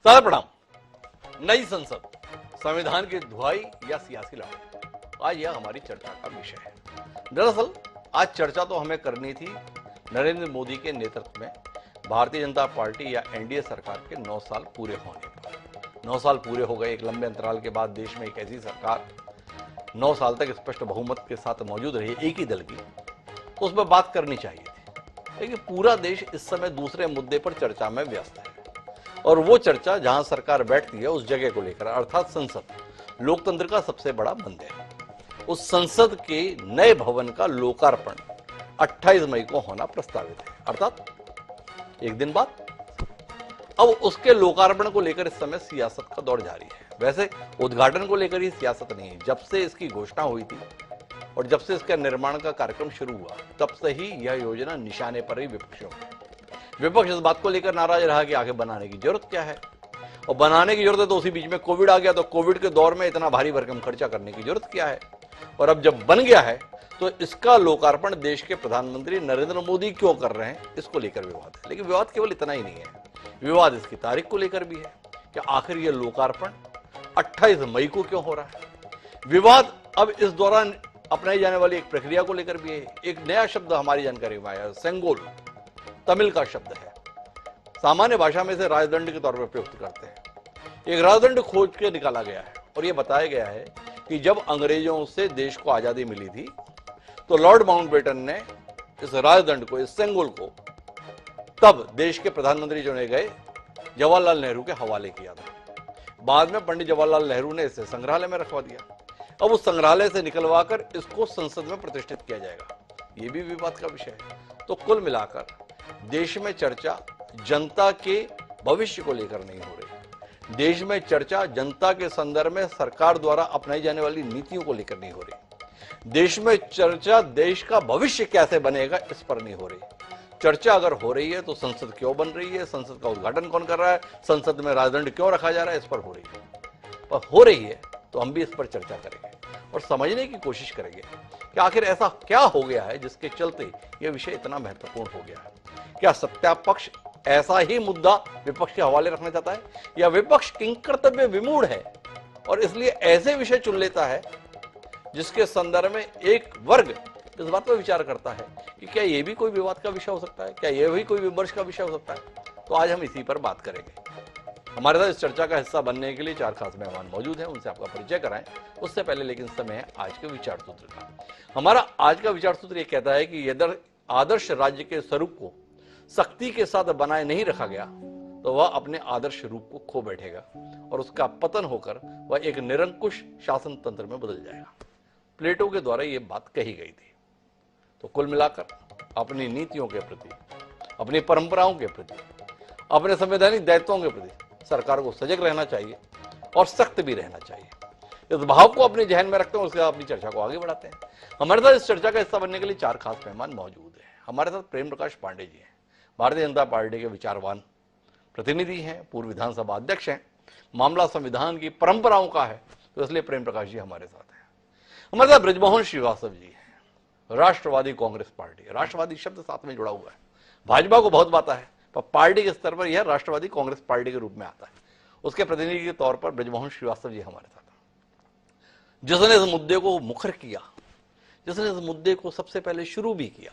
सादर प्रणाम। नई संसद, संविधान की धुआई या सियासी लड़ाई, आज यह हमारी चर्चा का विषय है। दरअसल आज चर्चा तो हमें करनी थी नरेंद्र मोदी के नेतृत्व में भारतीय जनता पार्टी या एनडीए सरकार के 9 साल पूरे होने पर। 9 साल पूरे हो गए, एक लंबे अंतराल के बाद देश में एक ऐसी सरकार 9 साल तक स्पष्ट बहुमत के साथ मौजूद रही, एक ही दल की, तो उस पर बात करनी चाहिए थी। लेकिन पूरा देश इस समय दूसरे मुद्दे पर चर्चा में व्यस्त है, और वो चर्चा जहां सरकार बैठती है उस जगह को लेकर, अर्थात संसद, लोकतंत्र का सबसे बड़ा मंदिर। उस संसद के नए भवन का लोकार्पण 28 मई को होना प्रस्तावित है, अर्थात एक दिन बाद। अब उसके लोकार्पण को लेकर इस समय सियासत का दौर जारी है। वैसे उद्घाटन को लेकर ही सियासत नहीं है, जब से इसकी घोषणा हुई थी और जब से इसका निर्माण का कार्यक्रम शुरू हुआ तब से ही यह योजना निशाने पर ही विपक्षियों में। विपक्ष इस बात को लेकर नाराज रहा कि आगे बनाने की जरूरत क्या है, और बनाने की जरूरत है तो उसी बीच में कोविड आ गया, तो कोविड के दौर में इतना भारी भरकम खर्चा करने की जरूरत क्या है। और अब जब बन गया है तो इसका लोकार्पण देश के प्रधानमंत्री नरेंद्र मोदी क्यों कर रहे हैं, इसको लेकर विवाद है। लेकिन विवाद केवल इतना ही नहीं है, विवाद इसकी तारीख को लेकर भी है कि आखिर यह लोकार्पण 28 मई को क्यों हो रहा है। विवाद अब इस दौरान अपनाई जाने वाली एक प्रक्रिया को लेकर भी है। एक नया शब्द हमारी जानकारी में आया, सेंगोल, तमिल का शब्द है, सामान्य भाषा में इसे राजदंड के तौर पर प्रयुक्त करते हैं। एक राजदंड खोज के निकाला गया है और यह बताया गया है कि जब अंग्रेजों से देश को आजादी मिली थी तो लॉर्ड माउंटबेटन ने इस राजदंड को, इस सेंगोल को, तब देश के प्रधानमंत्री चुने गए जवाहरलाल नेहरू के हवाले किया था। बाद में पंडित जवाहरलाल नेहरू ने इसे संग्रहालय में रखवा दिया। अब उस संग्रहालय से निकलवाकर इसको संसद में प्रतिष्ठित किया जाएगा, यह भी विवाद का विषय है। तो कुल मिलाकर देश में चर्चा जनता के भविष्य को लेकर नहीं हो रही, देश में चर्चा जनता के संदर्भ में सरकार द्वारा अपनाई जाने वाली नीतियों को लेकर नहीं हो रही, देश में चर्चा देश का भविष्य कैसे बनेगा इस पर नहीं हो रही। चर्चा अगर हो रही है तो संसद क्यों बन रही है, संसद का उद्घाटन कौन कर रहा है, संसद में राजदंड क्यों रखा जा रहा है, इस पर हो रही है। पर हो रही है तो हम भी इस पर चर्चा करेंगे और समझने की कोशिश करेंगे कि आखिर ऐसा क्या हो गया है जिसके चलते यह विषय इतना महत्वपूर्ण हो गया है। क्या सत्तापक्ष ऐसा ही मुद्दा विपक्ष के हवाले रखना चाहता है, या विपक्ष किंकर्तव्य विमूढ़ है और इसलिए ऐसे विषय चुन लेता है जिसके संदर्भ में एक वर्ग इस बात पर विचार करता है कि क्या यह भी कोई विवाद का विषय हो सकता है, क्या यह भी कोई विमर्श का विषय हो सकता है। तो आज हम इसी पर बात करेंगे। हमारे साथ इस चर्चा का हिस्सा बनने के लिए 4 खास मेहमान मौजूद हैं, उनसे आपका परिचय कराएं। उससे पहले लेकिन समय है आज के विचार सूत्र का। हमारा आज का विचार सूत्र यह कहता है कि यदि आदर्श राज्य के स्वरूप को सख्ती के साथ बनाए नहीं रखा गया तो वह अपने आदर्श रूप को खो बैठेगा और उसका पतन होकर वह एक निरंकुश शासन तंत्र में बदल जाएगा। प्लेटो के द्वारा यह बात कही गई थी। तो कुल मिलाकर अपनी नीतियों के प्रति, अपनी परंपराओं के प्रति, अपने संवैधानिक दायित्वों के प्रति सरकार को सजग रहना चाहिए और सख्त भी रहना चाहिए। इस भाव को अपने जहन में रखते हैं, उसके बाद अपनी चर्चा को आगे बढ़ाते हैं। हमारे साथ इस चर्चा का हिस्सा बनने के लिए 4 खास मेहमान मौजूद हैं। हमारे साथ प्रेम प्रकाश पांडे जी हैं, भारतीय जनता पार्टी के विचारवान प्रतिनिधि हैं, पूर्व विधानसभा अध्यक्ष हैं। मामला संविधान की परंपराओं का है तो इसलिए प्रेम प्रकाश जी हमारे साथ हैं। हमारे साथ बृजमोहन श्रीवास्तव जी हैं, राष्ट्रवादी कांग्रेस पार्टी। राष्ट्रवादी शब्द साथ में जुड़ा हुआ है, भाजपा को बहुत बात है पर पार्टी के स्तर पर यह राष्ट्रवादी कांग्रेस पार्टी के रूप में आता है। उसके प्रतिनिधि के तौर पर बृजमोहन श्रीवास्तव जी हमारे साथ, जिसने इस मुद्दे को मुखर किया, जिसने इस मुद्दे को सबसे पहले शुरू भी किया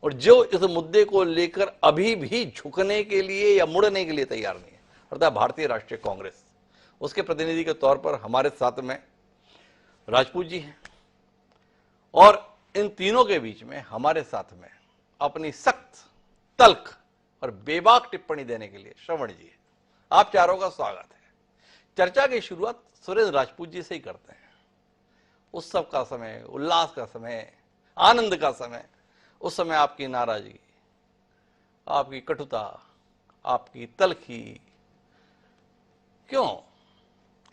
और जो इस मुद्दे को लेकर अभी भी झुकने के लिए या मुड़ने के लिए तैयार नहीं है, अर्थात भारतीय राष्ट्रीय कांग्रेस। उसके प्रतिनिधि के तौर पर हमारे साथ में राजपूत जी हैं, और इन तीनों के बीच में हमारे साथ में अपनी सख्त, तल्ख और बेबाक टिप्पणी देने के लिए श्रवण जी है। आप चारों का स्वागत है। चर्चा की शुरुआत सुरेंद्र राजपूत जी से ही करते हैं। उत्सव का समय, उल्लास का समय, आनंद का समय, उस समय आपकी नाराजगी, आपकी कटुता, आपकी तलखी क्यों?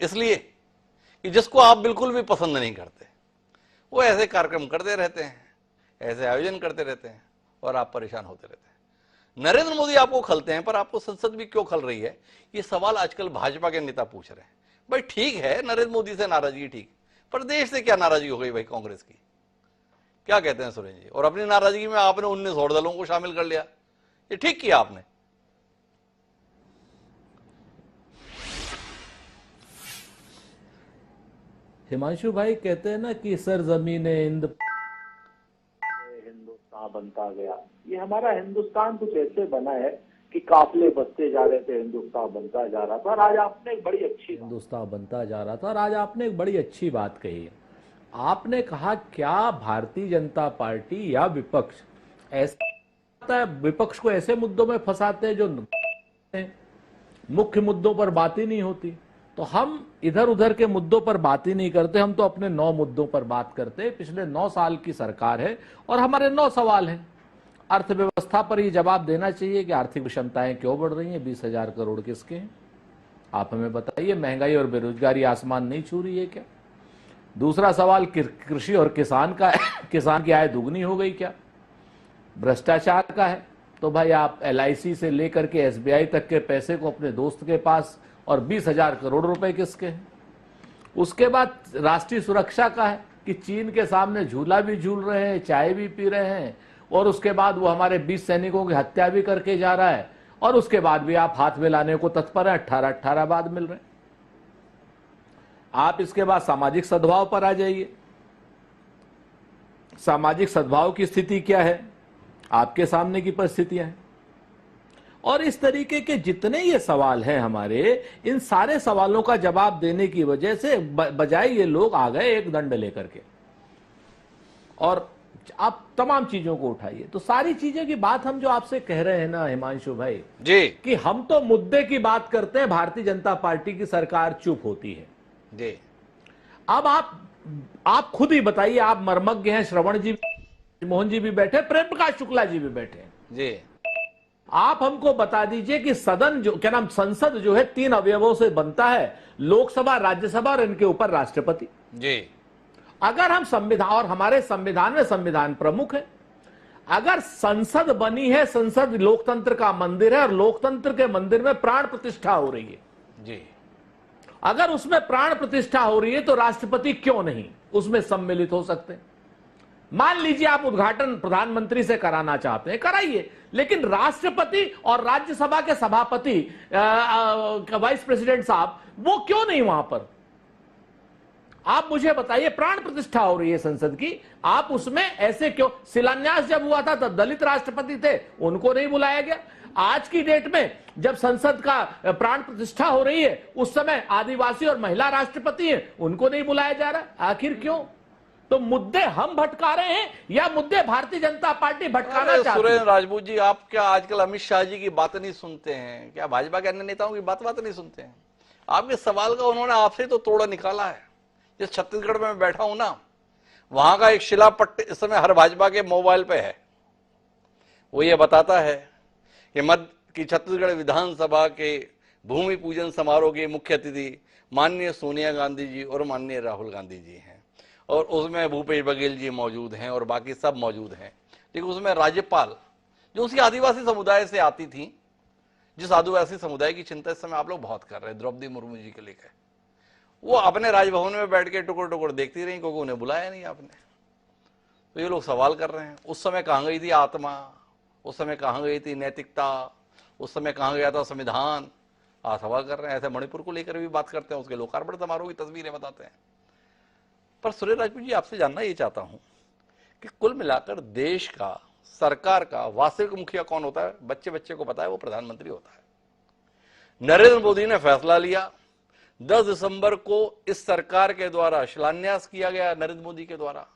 इसलिए कि जिसको आप बिल्कुल भी पसंद नहीं करते वो ऐसे कार्यक्रम करते रहते हैं, ऐसे आयोजन करते रहते हैं और आप परेशान होते रहते हैं। नरेंद्र मोदी आपको खलते हैं पर आपको संसद भी क्यों खल रही है, ये सवाल आजकल भाजपा के नेता पूछ रहे हैं। भाई ठीक है, नरेंद्र मोदी से नाराजगी ठीक, पर देश से क्या नाराजगी हो गई भाई कांग्रेस की? क्या कहते हैं सुरेंद्र जी? और अपनी नाराजगी में आपने 19 और दलों को शामिल कर लिया, ये ठीक किया आपने? हिमांशु भाई कहते हैं ना कि सरजमीन हिंद हिंदुस्तान बनता गया। ये हमारा हिंदुस्तान कुछ ऐसे बना है कि काफले बसते जा रहे थे, हिंदुस्तान बनता जा रहा था। और आज आपने एक बड़ी अच्छी हिंदुस्तान बनता जा रहा था और आज आपने एक बड़ी अच्छी बात कही है। आपने कहा क्या भारतीय जनता पार्टी या विपक्ष ऐसा विपक्ष को ऐसे मुद्दों में फंसाते हैं जो मुख्य मुद्दों पर बात ही नहीं होती। तो हम इधर उधर के मुद्दों पर बात ही नहीं करते, हम तो अपने 9 मुद्दों पर बात करते हैं। पिछले 9 साल की सरकार है और हमारे 9 सवाल हैं। अर्थव्यवस्था पर ये जवाब देना चाहिए कि आर्थिक विषमताएं क्यों बढ़ रही हैं, 20,000 करोड़ किसके हैं, आप हमें बताइए। महंगाई और बेरोजगारी आसमान नहीं छू रही है क्या? दूसरा सवाल कृषि और किसान का है, किसान की आय दुगनी हो गई क्या? भ्रष्टाचार का है तो भाई आप LIC से लेकर के SBI तक के पैसे को अपने दोस्त के पास, और 20,000 करोड़ रुपए किसके हैं? उसके बाद राष्ट्रीय सुरक्षा का है कि चीन के सामने झूला भी झूल रहे हैं, चाय भी पी रहे हैं, और उसके बाद वो हमारे 20 सैनिकों की हत्या भी करके जा रहा है, और उसके बाद भी आप हाथ में लाने को तत्पर हैं। 18 बाद मिल रहे हैं। आप इसके बाद सामाजिक सद्भाव पर आ जाइए। सामाजिक सद्भाव की स्थिति क्या है? आपके सामने की परिस्थितियां हैं। और इस तरीके के जितने ये सवाल हैं हमारे, इन सारे सवालों का जवाब देने की वजह से बजाय ये लोग आ गए एक दंड लेकर के, और आप तमाम चीजों को उठाइए। तो सारी चीजें की बात हम जो आपसे कह रहे हैं ना हिमांशु भाई जी, कि हम तो मुद्दे की बात करते हैं, भारतीय जनता पार्टी की सरकार चुप होती है जी। अब आप खुद ही बताइए, आप मर्मज्ञ हैं, श्रवण जी, मोहन जी भी बैठे, प्रेम प्रकाश शुक्ला जी भी बैठे जी। आप हमको बता दीजिए कि सदन जो क्या नाम संसद जो है 3 अवयवों से बनता है, लोकसभा, राज्यसभा और इनके ऊपर राष्ट्रपति जी। अगर हम संविधान, और हमारे संविधान में संविधान प्रमुख है, अगर संसद बनी है, संसद लोकतंत्र का मंदिर है और लोकतंत्र के मंदिर में प्राण प्रतिष्ठा हो रही है जी, अगर उसमें प्राण प्रतिष्ठा हो रही है तो राष्ट्रपति क्यों नहीं उसमें सम्मिलित हो सकते? मान लीजिए आप उद्घाटन प्रधानमंत्री से कराना चाहते हैं, कराइए, लेकिन राष्ट्रपति और राज्यसभा के सभापति वाइस प्रेसिडेंट साहब वो क्यों नहीं वहां पर? आप मुझे बताइए, प्राण प्रतिष्ठा हो रही है संसद की, आप उसमें ऐसे क्यों? शिलान्यास जब हुआ था तब दलित राष्ट्रपति थे, उनको नहीं बुलाया गया। आज की डेट में जब संसद का प्राण प्रतिष्ठा हो रही है उस समय आदिवासी और महिला राष्ट्रपति हैं, उनको नहीं बुलाया जा रहा, आखिर क्यों? तो मुद्दे हम भटका रहे हैं या मुद्दे भारतीय जनता पार्टी भटकाना चाहती है? सुरेंद्र राजपूत जी, आप क्या आजकल अमित शाह जी की बातें नहीं सुनते हैं? क्या भाजपा के अन्य नेताओं की बात नहीं सुनते हैं? आपके सवाल का उन्होंने आपसे तो तोड़ा निकाला है। जिस छत्तीसगढ़ में मैं बैठा हूं ना, वहां का एक शिलापट्ट इस समय हर भाजपा के मोबाइल पे है। वो ये बताता है कि छत्तीसगढ़ विधानसभा के भूमि पूजन समारोह के मुख्य अतिथि माननीय सोनिया गांधी जी और माननीय राहुल गांधी जी हैं, और उसमें भूपेश बघेल जी मौजूद हैं और बाकी सब मौजूद हैं। लेकिन उसमें राज्यपाल जो उसकी आदिवासी समुदाय से आती थी, जिस आदिवासी समुदाय की चिंता इस समय आप लोग बहुत कर रहे हैं, द्रौपदी मुर्मू जी के लेकर, वो अपने राजभवन में बैठ के टुकड़ टुकड़ देखती रही, क्योंकि उन्हें बुलाया नहीं आपने। तो ये लोग सवाल कर रहे हैं, उस समय कहाँ गई थी आत्मा, उस समय कहाँ गई थी नैतिकता, उस समय कहाँ गया था संविधान? आप सवाल कर रहे हैं। ऐसे मणिपुर को लेकर भी बात करते हैं, उसके लोकार्पण समारोह की तस्वीरें बताते हैं। पर सुरेंद्र राजपूत जी, आपसे जानना ये चाहता हूं कि कुल मिलाकर देश का, सरकार का वास्तविक मुखिया कौन होता है? बच्चे बच्चे को पता है, वो प्रधानमंत्री होता है। नरेंद्र मोदी ने फैसला लिया, 10 दिसंबर को इस सरकार के द्वारा शिलान्यास किया गया, नरेंद्र मोदी के द्वारा।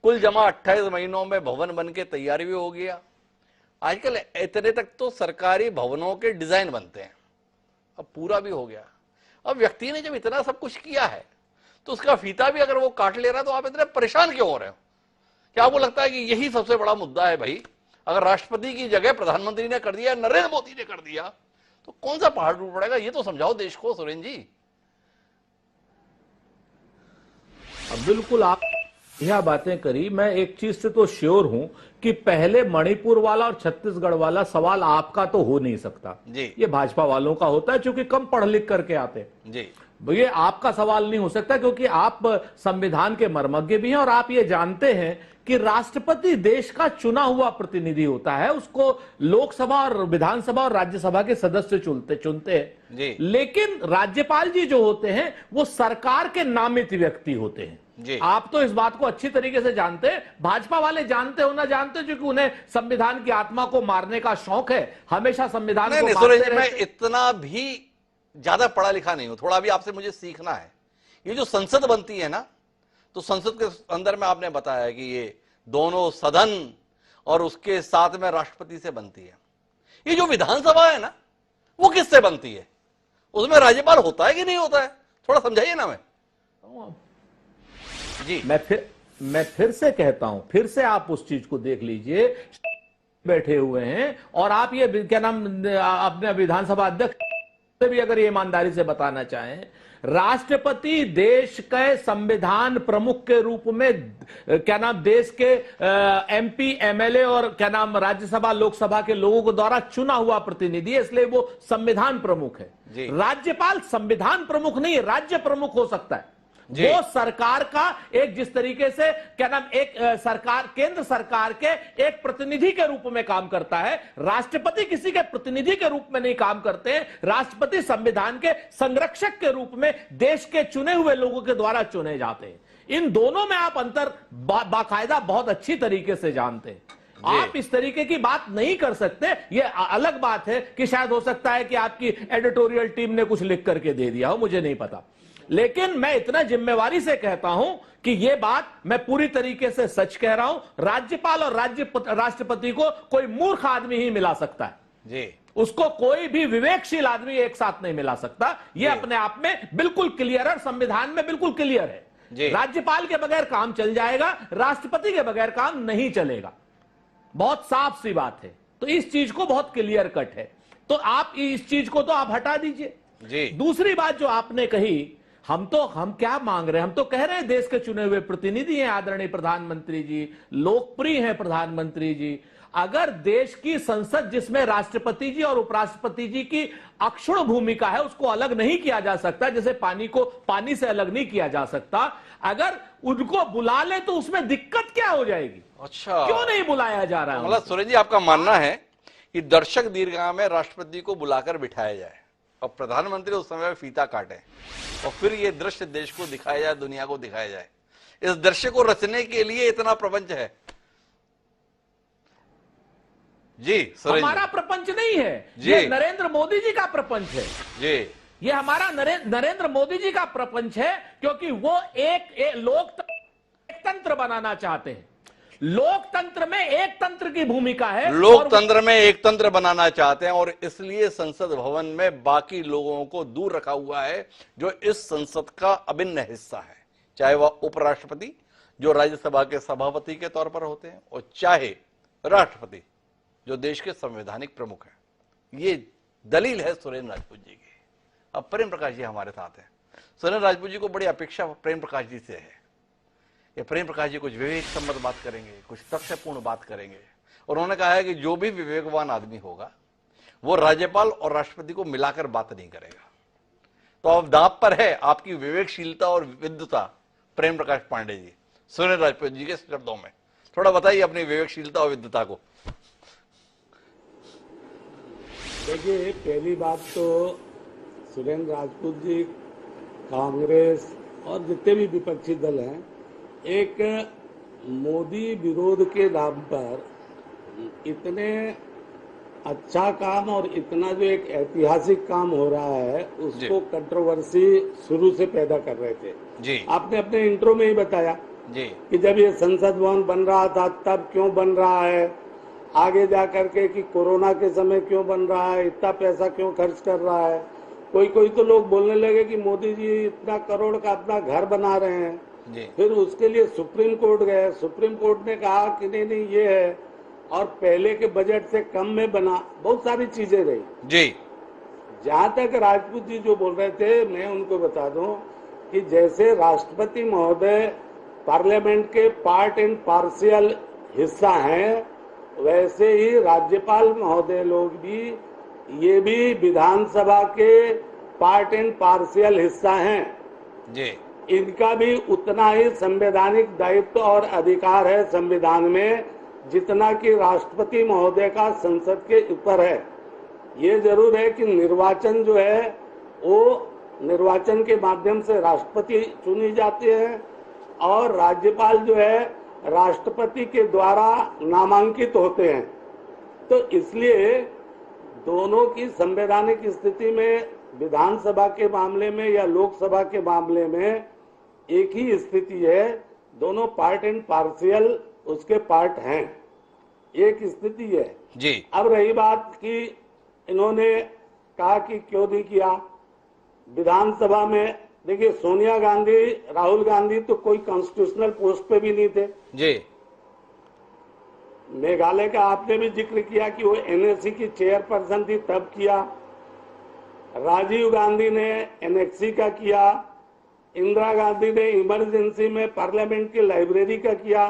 कुल जमा 28 महीनों में भवन बन के तैयारी भी हो गया। आजकल इतने तक तो सरकारी भवनों के डिजाइन बनते हैं, अब पूरा भी हो गया। अब व्यक्ति ने जब इतना सब कुछ किया है तो उसका फीता भी अगर वो काट ले रहा है तो आप इतने परेशान क्यों हो रहे हो? क्या आपको लगता है कि यही सबसे बड़ा मुद्दा है? भाई, अगर राष्ट्रपति की जगह प्रधानमंत्री ने कर दिया, नरेंद्र मोदी ने कर दिया, तो कौन सा पहाड़ टूट पड़ेगा? ये तो समझाओ देश को सुरेंद्र जी। अब बिल्कुल आप यह बातें करी, मैं एक चीज से तो श्योर हूं कि पहले मणिपुर वाला और छत्तीसगढ़ वाला सवाल आपका तो हो नहीं सकता जी। ये भाजपा वालों का होता है, क्योंकि कम पढ़ लिख करके आते जी। ये आपका सवाल नहीं हो सकता, क्योंकि आप संविधान के मर्मज्ञ भी हैं और आप ये जानते हैं कि राष्ट्रपति देश का चुना हुआ प्रतिनिधि होता है, उसको लोकसभा और विधानसभा और राज्यसभा के सदस्य चुनते हैं जी। लेकिन राज्यपाल जी जो होते हैं वो सरकार के नामित व्यक्ति होते हैं जी। आप तो इस बात को अच्छी तरीके से जानते हैं, भाजपा वाले जानते हो ना जानते हो, क्योंकि उन्हें संविधान की आत्मा को मारने का शौक है, हमेशा संविधान को मारते सुरेश जी, मैं रहते। इतना भी ज्यादा पढ़ा लिखा नहीं हूं, थोड़ा भी आपसे मुझे सीखना है। ये जो संसद बनती है ना, तो संसद के अंदर में आपने बताया कि ये दोनों सदन और उसके साथ में राष्ट्रपति से बनती है। ये जो विधानसभा है ना, वो किससे बनती है? उसमें राज्यपाल होता है कि नहीं होता है? थोड़ा समझाइए ना। मैं जी मैं फिर से कहता हूं, फिर से आप उस चीज को देख लीजिए, बैठे हुए हैं और आप ये क्या नाम अपने विधानसभा अध्यक्ष से भी अगर ये ईमानदारी से बताना चाहें, राष्ट्रपति देश के संविधान प्रमुख के रूप में क्या नाम देश के एमपी एमएलए और क्या नाम राज्यसभा लोकसभा के लोगों के द्वारा चुना हुआ प्रतिनिधि है, इसलिए वो संविधान प्रमुख है। राज्यपाल संविधान प्रमुख नहीं है, राज्य प्रमुख हो सकता है। वो सरकार का एक जिस तरीके से क्या नाम एक सरकार केंद्र सरकार के एक प्रतिनिधि के रूप में काम करता है, राष्ट्रपति किसी के प्रतिनिधि के रूप में नहीं काम करते हैं। राष्ट्रपति संविधान के संरक्षक के रूप में देश के चुने हुए लोगों के द्वारा चुने जाते हैं। इन दोनों में आप अंतर बाकायदा बहुत अच्छी तरीके से जानते हैं। आप इस तरीके की बात नहीं कर सकते। ये अलग बात है कि शायद हो सकता है कि आपकी एडिटोरियल टीम ने कुछ लिख करके दे दिया हो, मुझे नहीं पता, लेकिन मैं इतना जिम्मेवारी से कहता हूं कि यह बात मैं पूरी तरीके से सच कह रहा हूं। राज्यपाल और राष्ट्रपति को कोई मूर्ख आदमी ही मिला सकता है जी, उसको कोई भी विवेकशील आदमी एक साथ नहीं मिला सकता। यह अपने आप में बिल्कुल क्लियर है, संविधान में बिल्कुल क्लियर है। राज्यपाल के बगैर काम चल जाएगा, राष्ट्रपति के बगैर काम नहीं चलेगा, बहुत साफ सी बात है। तो इस चीज को बहुत क्लियर कट है, तो आप इस चीज को तो आप हटा दीजिए। दूसरी बात जो आपने कही, हम क्या मांग रहे हैं? हम तो कह रहे हैं देश के चुने हुए प्रतिनिधि हैं आदरणीय प्रधानमंत्री जी, लोकप्रिय हैं प्रधानमंत्री जी। अगर देश की संसद जिसमें राष्ट्रपति जी और उपराष्ट्रपति जी की अक्षुण्ण भूमिका है, उसको अलग नहीं किया जा सकता, जैसे पानी को पानी से अलग नहीं किया जा सकता, अगर उनको बुला ले तो उसमें दिक्कत क्या हो जाएगी? अच्छा, क्यों नहीं बुलाया जा रहा है? मतलब सुरेश जी, आपका मानना है कि दर्शक दीर्घा में राष्ट्रपति को बुलाकर बिठाया जाए और प्रधानमंत्री उस समय फीता काटे और फिर ये दृश्य देश को दिखाया जाए, दुनिया को दिखाया जाए। इस दृश्य को रचने के लिए इतना प्रपंच है जी। हमारा प्रपंच नहीं है ये नरेंद्र मोदी जी का प्रपंच है जी। ये हमारा नरेंद्र मोदी जी का प्रपंच है, क्योंकि वो एक लोकतंत्र बनाना चाहते हैं। लोकतंत्र में एक तंत्र की भूमिका है, लोकतंत्र में एक तंत्र बनाना चाहते हैं और इसलिए संसद भवन में बाकी लोगों को दूर रखा हुआ है जो इस संसद का अभिन्न हिस्सा है, चाहे वह उपराष्ट्रपति जो राज्यसभा के सभापति के तौर पर होते हैं और चाहे राष्ट्रपति जो देश के संवैधानिक प्रमुख है। ये दलील है सुरेंद्र राजपूत जी की। अब प्रेम प्रकाश जी हमारे साथ हैं। सुरेंद्र राजपूत जी को बड़ी अपेक्षा प्रेम प्रकाश जी से है। ये प्रेम प्रकाश जी कुछ विवेक संबंध बात करेंगे, कुछ तथ्यपूर्ण बात करेंगे और उन्होंने कहा है कि जो भी विवेकवान आदमी होगा वो राज्यपाल और राष्ट्रपति को मिलाकर बात नहीं करेगा। तो अब दांव पर है आपकी विवेकशीलता और विद्वता प्रेम प्रकाश पांडे जी। सुरेंद्र राजपूत जी के शब्दों में थोड़ा बताइए अपनी विवेकशीलता और विद्वता को। देखिए, पहली बात तो सुरेंद्र राजपूत जी कांग्रेस और जितने भी विपक्षी दल हैं, एक मोदी विरोध के नाम पर इतने अच्छा काम और इतना जो एक ऐतिहासिक काम हो रहा है उसको कंट्रोवर्सी शुरू से पैदा कर रहे थे जी। आपने अपने इंट्रो में ही बताया जी कि जब ये संसद भवन बन रहा था तब क्यों बन रहा है, आगे जा करके कि कोरोना के समय क्यों बन रहा है, इतना पैसा क्यों खर्च कर रहा है। कोई तो लोग बोलने लगे कि मोदी जी इतना करोड़ का अपना घर बना रहे हैं जी। फिर उसके लिए सुप्रीम कोर्ट गए, सुप्रीम कोर्ट ने कहा कि नहीं ये है और पहले के बजट से कम में बना, बहुत सारी चीजें रही जी। जहां तक राजपूत जी जो बोल रहे थे, मैं उनको बता दूं कि जैसे राष्ट्रपति महोदय पार्लियामेंट के पार्ट एंड पार्शियल हिस्सा हैं, वैसे ही राज्यपाल महोदय लोग भी ये भी विधानसभा के पार्ट एंड पार्शियल हिस्सा हैं, जी इनका भी उतना ही संवैधानिक दायित्व और अधिकार है संविधान में जितना कि राष्ट्रपति महोदय का संसद के ऊपर है। ये जरूर है कि निर्वाचन जो है वो निर्वाचन के माध्यम से राष्ट्रपति चुनी जाती है और राज्यपाल जो है राष्ट्रपति के द्वारा नामांकित होते हैं। तो इसलिए दोनों की संवैधानिक स्थिति में विधानसभा के मामले में या लोकसभा के मामले में एक ही स्थिति है, दोनों पार्ट एंड पार्शियल उसके पार्ट हैं, एक स्थिति है जी। अब रही बात कि इन्होंने कहा कि क्यों नहीं किया विधानसभा में, देखिए सोनिया गांधी राहुल गांधी तो कोई कॉन्स्टिट्यूशनल पोस्ट पे भी नहीं थे जी। मेघालय का आपने भी जिक्र किया कि वो एनएससी की चेयरपर्सन थी तब किया, राजीव गांधी ने एनएक्सी का किया, इंदिरा गांधी ने इमरजेंसी में पार्लियामेंट की लाइब्रेरी का किया।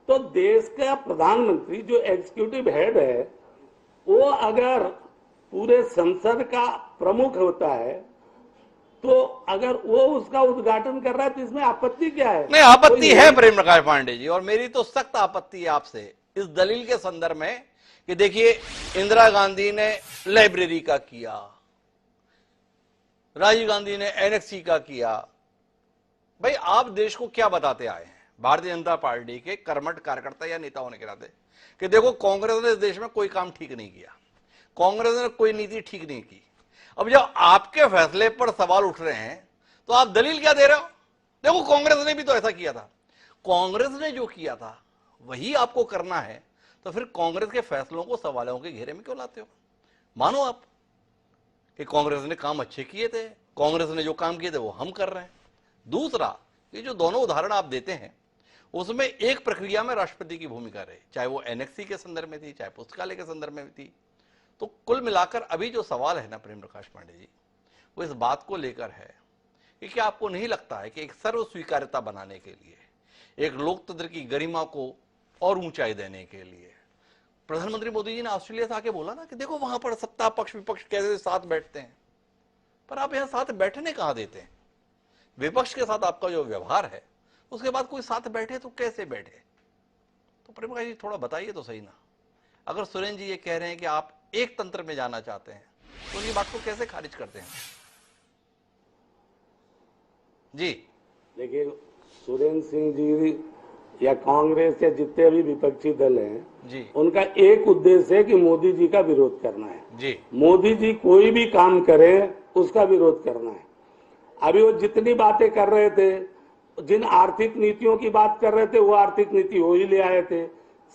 तो देश का प्रधानमंत्री जो एग्जीक्यूटिव हेड है वो अगर पूरे संसद का प्रमुख होता है तो अगर वो उसका उद्घाटन कर रहा है तो इसमें आपत्ति क्या है? नहीं, आपत्ति है प्रेम प्रकाश पांडे जी, और मेरी तो सख्त आपत्ति है आपसे इस दलील के संदर्भ में कि देखिए इंदिरा गांधी ने लाइब्रेरी का किया, राजीव गांधी ने एनएक्सी का किया। भाई आप देश को क्या बताते आए हैं भारतीय जनता पार्टी के कर्मठ कार्यकर्ता या नेता होने के नाते कि देखो कांग्रेस ने इस देश में कोई काम ठीक नहीं किया, कांग्रेस ने कोई नीति ठीक नहीं की। अब जब आपके फैसले पर सवाल उठ रहे हैं तो आप दलील क्या दे रहे हो? देखो कांग्रेस ने भी तो ऐसा किया था, कांग्रेस ने जो किया था वही आपको करना है, तो फिर कांग्रेस के फैसलों को सवालों के घेरे में क्यों लाते हो? मानो आप कि कांग्रेस ने काम अच्छे किए थे, कांग्रेस ने जो काम किए थे वो हम कर रहे हैं। दूसरा, ये जो दोनों उदाहरण आप देते हैं उसमें एक प्रक्रिया में राष्ट्रपति की भूमिका रही, चाहे वो एनएक्सी के संदर्भ में थी, चाहे पुस्तकालय के संदर्भ में थी। तो कुल मिलाकर अभी जो सवाल है ना प्रेम प्रकाश पांडे जी, वो इस बात को लेकर है कि क्या आपको नहीं लगता है कि एक सर्व स्वीकार्यता बनाने के लिए, एक लोकतंत्र की गरिमा को और ऊंचाई देने के लिए प्रधानमंत्री मोदी जी ने ऑस्ट्रेलिया से आके बोला ना कि देखो वहां पर सत्ता पक्ष विपक्ष कैसे साथ बैठते हैं, पर आप यहां साथ बैठने कहां देते हैं? विपक्ष के साथ आपका जो व्यवहार है उसके बाद कोई साथ बैठे तो कैसे बैठे? तो प्रेम प्रकाश जी थोड़ा बताइए तो सही ना। अगर सुरेंद्र जी ये कह रहे हैं कि आप एक तंत्र में जाना चाहते हैं तो उनकी बात को कैसे खारिज करते हैं? जी देखिए सुरेंद्र सिंह जी या कांग्रेस या जितने भी विपक्षी दल हैं जी उनका एक उद्देश्य है कि मोदी जी का विरोध करना है जी। मोदी जी कोई भी काम करें उसका विरोध करना है। अभी वो जितनी बातें कर रहे थे, जिन आर्थिक नीतियों की बात कर रहे थे वो आर्थिक नीति वो ही ले आए थे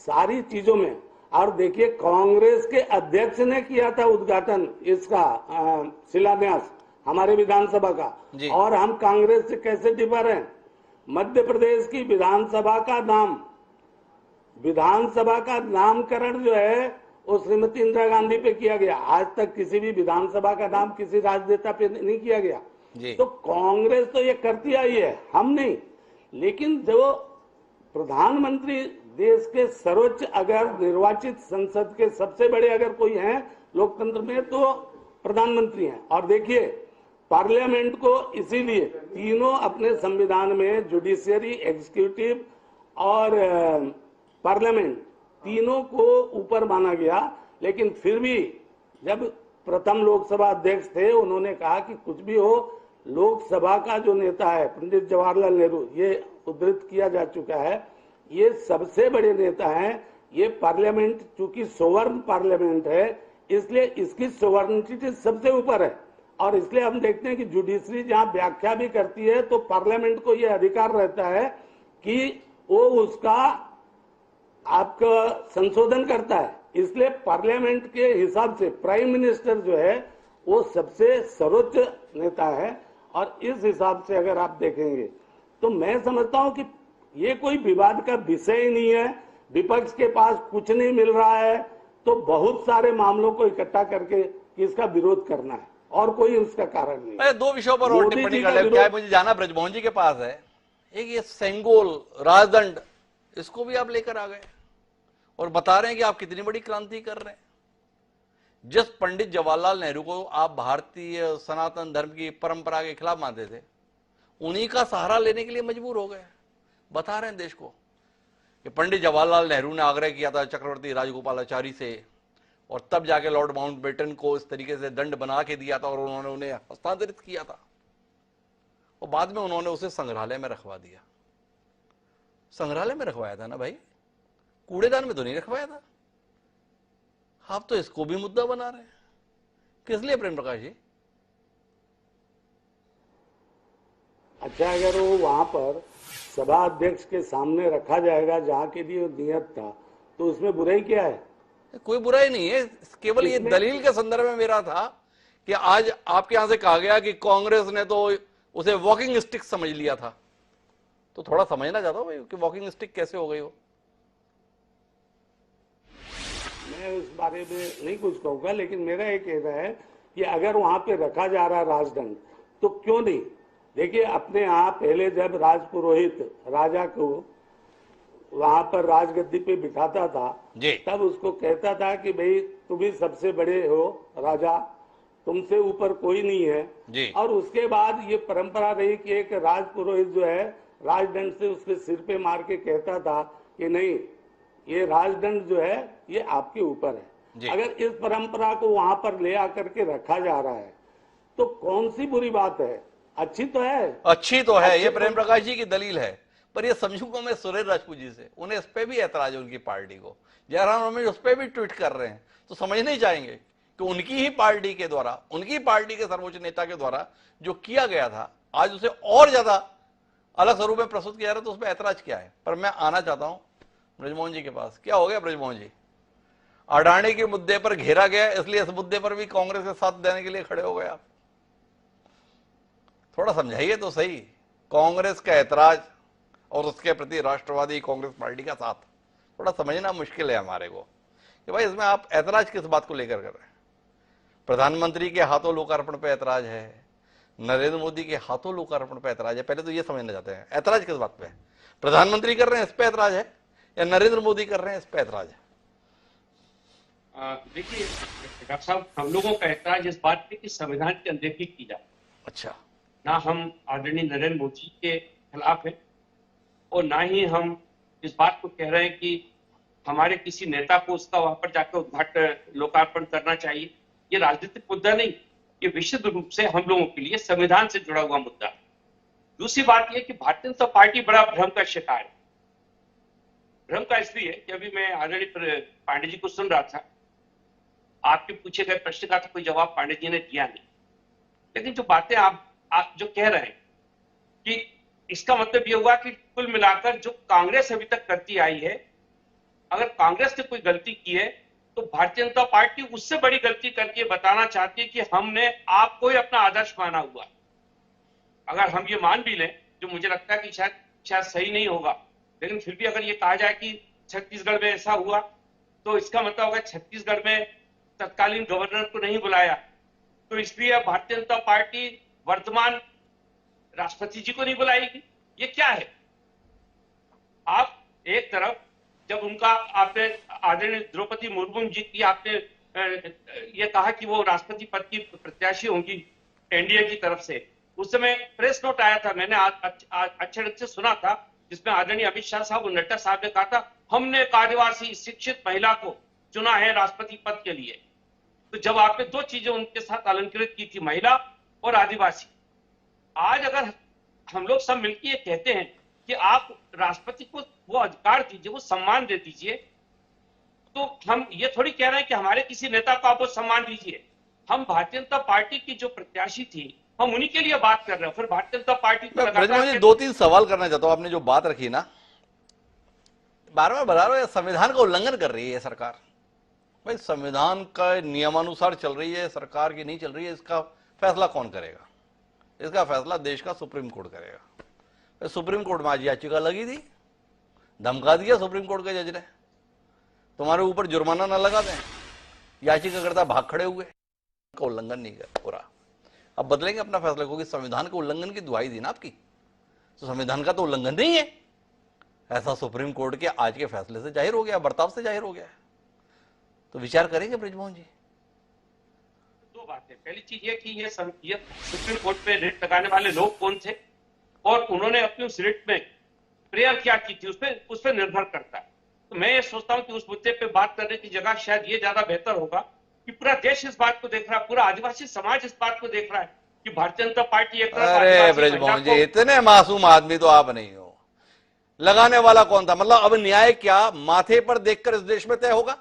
सारी चीजों में। और देखिए कांग्रेस के अध्यक्ष ने किया था उद्घाटन इसका शिलान्यास हमारे विधानसभा का, और हम कांग्रेस से कैसे डिफर हैं? मध्य प्रदेश की विधानसभा का नामकरण जो है वो श्रीमती इंदिरा गांधी पे किया गया। आज तक किसी भी विधानसभा का नाम किसी राजनेता पे नहीं किया गया। तो कांग्रेस तो ये करती आई है, हम नहीं। लेकिन जो प्रधानमंत्री देश के सर्वोच्च अगर निर्वाचित संसद के सबसे बड़े अगर कोई हैं लोकतंत्र में तो प्रधानमंत्री हैं। और देखिए पार्लियामेंट को इसीलिए तीनों अपने संविधान में जुडिशियरी, एग्जीक्यूटिव और पार्लियामेंट तीनों को ऊपर माना गया। लेकिन फिर भी जब प्रथम लोकसभा अध्यक्ष थे उन्होंने कहा कि कुछ भी हो लोकसभा का जो नेता है पंडित जवाहरलाल नेहरू, ये उद्धृत किया जा चुका है, ये सबसे बड़े नेता हैं। ये पार्लियामेंट चूंकि सोवर्ण पार्लियामेंट है इसलिए इसकी सोवर्निटी सबसे ऊपर है। और इसलिए हम देखते हैं कि जुडिशरी जहां व्याख्या भी करती है तो पार्लियामेंट को यह अधिकार रहता है कि वो उसका आपका संशोधन करता है। इसलिए पार्लियामेंट के हिसाब से प्राइम मिनिस्टर जो है वो सबसे सर्वोच्च नेता है। और इस हिसाब से अगर आप देखेंगे तो मैं समझता हूं कि ये कोई विवाद का विषय ही नहीं है। विपक्ष के पास कुछ नहीं मिल रहा है तो बहुत सारे मामलों को इकट्ठा करके इसका विरोध करना है और कोई उसका कारण नहीं। मैं दो विषयों पर और टिप्पणी कर ले, क्या मुझे जाना ब्रजमोहन जी के पास है। एक ये सेंगोल राजदंड, इसको भी आप लेकर आ गए और बता रहे हैं कि आप कितनी बड़ी क्रांति कर रहे हैं। जिस पंडित जवाहरलाल नेहरू को आप भारतीय सनातन धर्म की परंपरा के खिलाफ मानते थे, उन्हीं का सहारा लेने के लिए मजबूर हो गए। बता रहे हैं देश को कि पंडित जवाहरलाल नेहरू ने आग्रह किया था चक्रवर्ती राजगोपालाचारी से, और तब जाके लॉर्ड माउंटबेटन को इस तरीके से दंड बना के दिया था और उन्होंने उन्हें हस्तांतरित किया था, और बाद में उन्होंने उसे संग्रहालय में रखवा दिया। संग्रहालय में रखवाया था ना भाई, कूड़ेदान में तो नहीं रखवाया था। आप तो इसको भी मुद्दा बना रहे हैं, किस लिए प्रेम प्रकाश जी? अच्छा, अगर वो वहां पर सभा अध्यक्ष के सामने रखा जाएगा जहाँ के लिए नियत था, तो उसमें बुराई क्या है? कोई बुराई नहीं है, केवल ये दलील के संदर्भ में मेरा था कि आज आपके यहां से कहा गया कि कांग्रेस ने तो उसे वॉकिंग स्टिक समझ लिया था, तो थोड़ा समझना चाहता हूं भाई कि वॉकिंग स्टिक कैसे हो गई हो। मैं उस बारे में नहीं कुछ कहूंगा, लेकिन मेरा ये कहना है कि अगर वहां पे रखा जा रहा है राजदंड, तो क्यों नहीं? देखिए, अपने यहाँ पहले जब राजपुरोहित राजा को वहां पर राजगद्दी पे बिठाता था, तब उसको कहता था कि भाई तुम ही सबसे बड़े हो राजा, तुमसे ऊपर कोई नहीं है। और उसके बाद ये परंपरा रही कि एक राजपुरोहित जो है राजदंड से उसके सिर पे मार के कहता था कि नहीं, ये राजदंड जो है ये आपके ऊपर है। अगर इस परंपरा को वहां पर ले आकर के रखा जा रहा है तो कौन सी बुरी बात है? अच्छी तो है, अच्छी तो है, ये प्रेम प्रकाश जी की दलील है। पर ये समझूंगा मैं सुरेश राजपूत जी से, उन्हें इस पे भी ऐतराज है, उनकी पार्टी को। जयराम रमेश उस पे भी ट्वीट कर रहे हैं, तो समझना ही चाहेंगे कि उनकी ही पार्टी के द्वारा, उनकी पार्टी के सर्वोच्च नेता के द्वारा जो किया गया था, आज उसे और ज्यादा अलग स्वरूप में प्रस्तुत किया जा रहा है, तो उस पर ऐतराज क्या है? पर मैं आना चाहता हूं ब्रजमोहन जी के पास। क्या हो गया ब्रजमोहन जी? अडानी के मुद्दे पर घेरा गया, इसलिए इस मुद्दे पर भी कांग्रेस के साथ देने के लिए खड़े हो गए आप। थोड़ा समझाइए तो सही, कांग्रेस का ऐतराज और उसके प्रति राष्ट्रवादी कांग्रेस पार्टी का साथ थोड़ा समझना मुश्किल है हमारे को कि भाई इसमें आप ऐतराज किस बात को लेकर कर रहे हैं। प्रधानमंत्री के हाथों लोकार्पण पे ऐतराज है, नरेंद्र मोदी के हाथों लोकार्पण पे ऐतराज है। पहले तो ये समझना चाहते हैं ऐतराज किस बात पे है? प्रधानमंत्री कर रहे हैं इस पे ऐतराज है, या नरेंद्र मोदी कर रहे हैं इस पे ऐतराज है? देखिए डॉक्टर साहब, हम लोगों का ऐतराज इस बात पे कि संविधान की अनदेखी की जाए। अच्छा, ना हम आदरणीय नरेंद्र मोदी के खिलाफ है और ना ही हम इस बात को कह रहे हैं कि हमारे किसी नेता को उसका वहां पर जाकर उद्घाटन लोकार्पण करना चाहिए। ये राजनीतिक मुद्दा नहीं, ये विशुद्ध रूप से हम लोगों के लिए संविधान से जुड़ा हुआ मुद्दा है। दूसरी बात यह कि भारतीय जनता पार्टी बड़ा भ्रम का शिकार है। भ्रम का इसलिए कि अभी मैं आदरणीय पांडे जी को सुन रहा था, आपके पूछे गए प्रश्न का तो कोई जवाब पांडे जी ने दिया नहीं, लेकिन जो बातें आप जो कह रहे हैं कि इसका मतलब यह हुआ कि कुल मिलाकर जो कांग्रेस अभी तक करती आई है, अगर कांग्रेस ने कोई गलती की है तो भारतीय जनता पार्टी उससे बड़ी गलती करके बताना चाहती है कि हमने आपको ही अपना आदर्श माना हुआ। अगर हम ये मान भी लें, जो मुझे लगता है कि शायद सही नहीं होगा, लेकिन फिर भी अगर ये कहा जाए कि छत्तीसगढ़ में ऐसा हुआ, तो इसका मतलब होगा छत्तीसगढ़ में तत्कालीन गवर्नर को नहीं बुलाया, तो इसलिए भारतीय जनता पार्टी वर्तमान राष्ट्रपति जी को नहीं बुलाएगी। ये क्या है? आप एक तरफ जब उनका आपने आदरणीय द्रौपदी मुर्मू जी की आपने ये कहा कि वो राष्ट्रपति पद की प्रत्याशी होंगी एनडीए की तरफ से, उस समय प्रेस नोट आया था, मैंने अच्छे ढंग से सुना था, जिसमें आदरणीय अमित शाह साहब और नड्डा साहब ने कहा था हमने एक आदिवासी शिक्षित महिला को चुना है राष्ट्रपति पद के लिए। तो जब आपने दो चीजें उनके साथ अलंकृत की थी, महिला और आदिवासी, आज अगर हम लोग सब मिलकर ये कहते हैं कि आप राष्ट्रपति को वो अधिकार दीजिए, वो सम्मान दे दीजिए, तो हम ये थोड़ी कह रहे हैं कि हमारे किसी नेता को आप वो सम्मान दीजिए। हम भारतीय जनता पार्टी की जो प्रत्याशी थी, हम उन्हीं के लिए बात कर रहे हैं। फिर भारतीय जनता पार्टी को दो तीन सवाल करना चाहता हूं। आपने जो बात रखी ना, बार बार बता रहा हूं, संविधान का उल्लंघन कर रही है सरकार। भाई संविधान का नियमानुसार चल रही है सरकार की नहीं चल रही है, इसका फैसला कौन करेगा? इसका फैसला देश का सुप्रीम कोर्ट करेगा। सुप्रीम कोर्ट में आज याचिका लगी थी, धमका दिया सुप्रीम कोर्ट के जज ने, तुम्हारे ऊपर जुर्माना ना लगा दें, याचिकाकर्ता भाग खड़े हुए, का उल्लंघन नहीं हो रहा। अब बदलेंगे अपना फैसला, क्योंकि संविधान के उल्लंघन की दुहाई दी ना आपकी, तो संविधान का तो उल्लंघन नहीं है, ऐसा सुप्रीम कोर्ट के आज के फैसले से जाहिर हो गया, बर्ताव से जाहिर हो गया। तो विचार करेंगे ब्रजमोहन जी? बात है। पहली चीज ये कि ये सुप्रीम कोर्ट पे रिट लगाने वाले लोग कौन थे और उन्होंने अपनी उस रिट में प्रेयर क्या की थी, उस पर निर्भर करता है। तो मैं ये सोचता हूं कि उस मुद्दे पे बात करने की जगह शायद ये ज्यादा बेहतर होगा कि पूरा देश इस बात को देख रहा है, पूरा आदिवासी समाज इस बात को देख रहा है कि भारतीय जनता पार्टी एक तरफ अरे आदिवासी महिला ब्रजमोहन जी, को इतने मासूम आदमी तो आप नहीं हो। लगाने वाला कौन था? मतलब अब न्याय क्या माथे पर देखकर इस देश में तय होगा?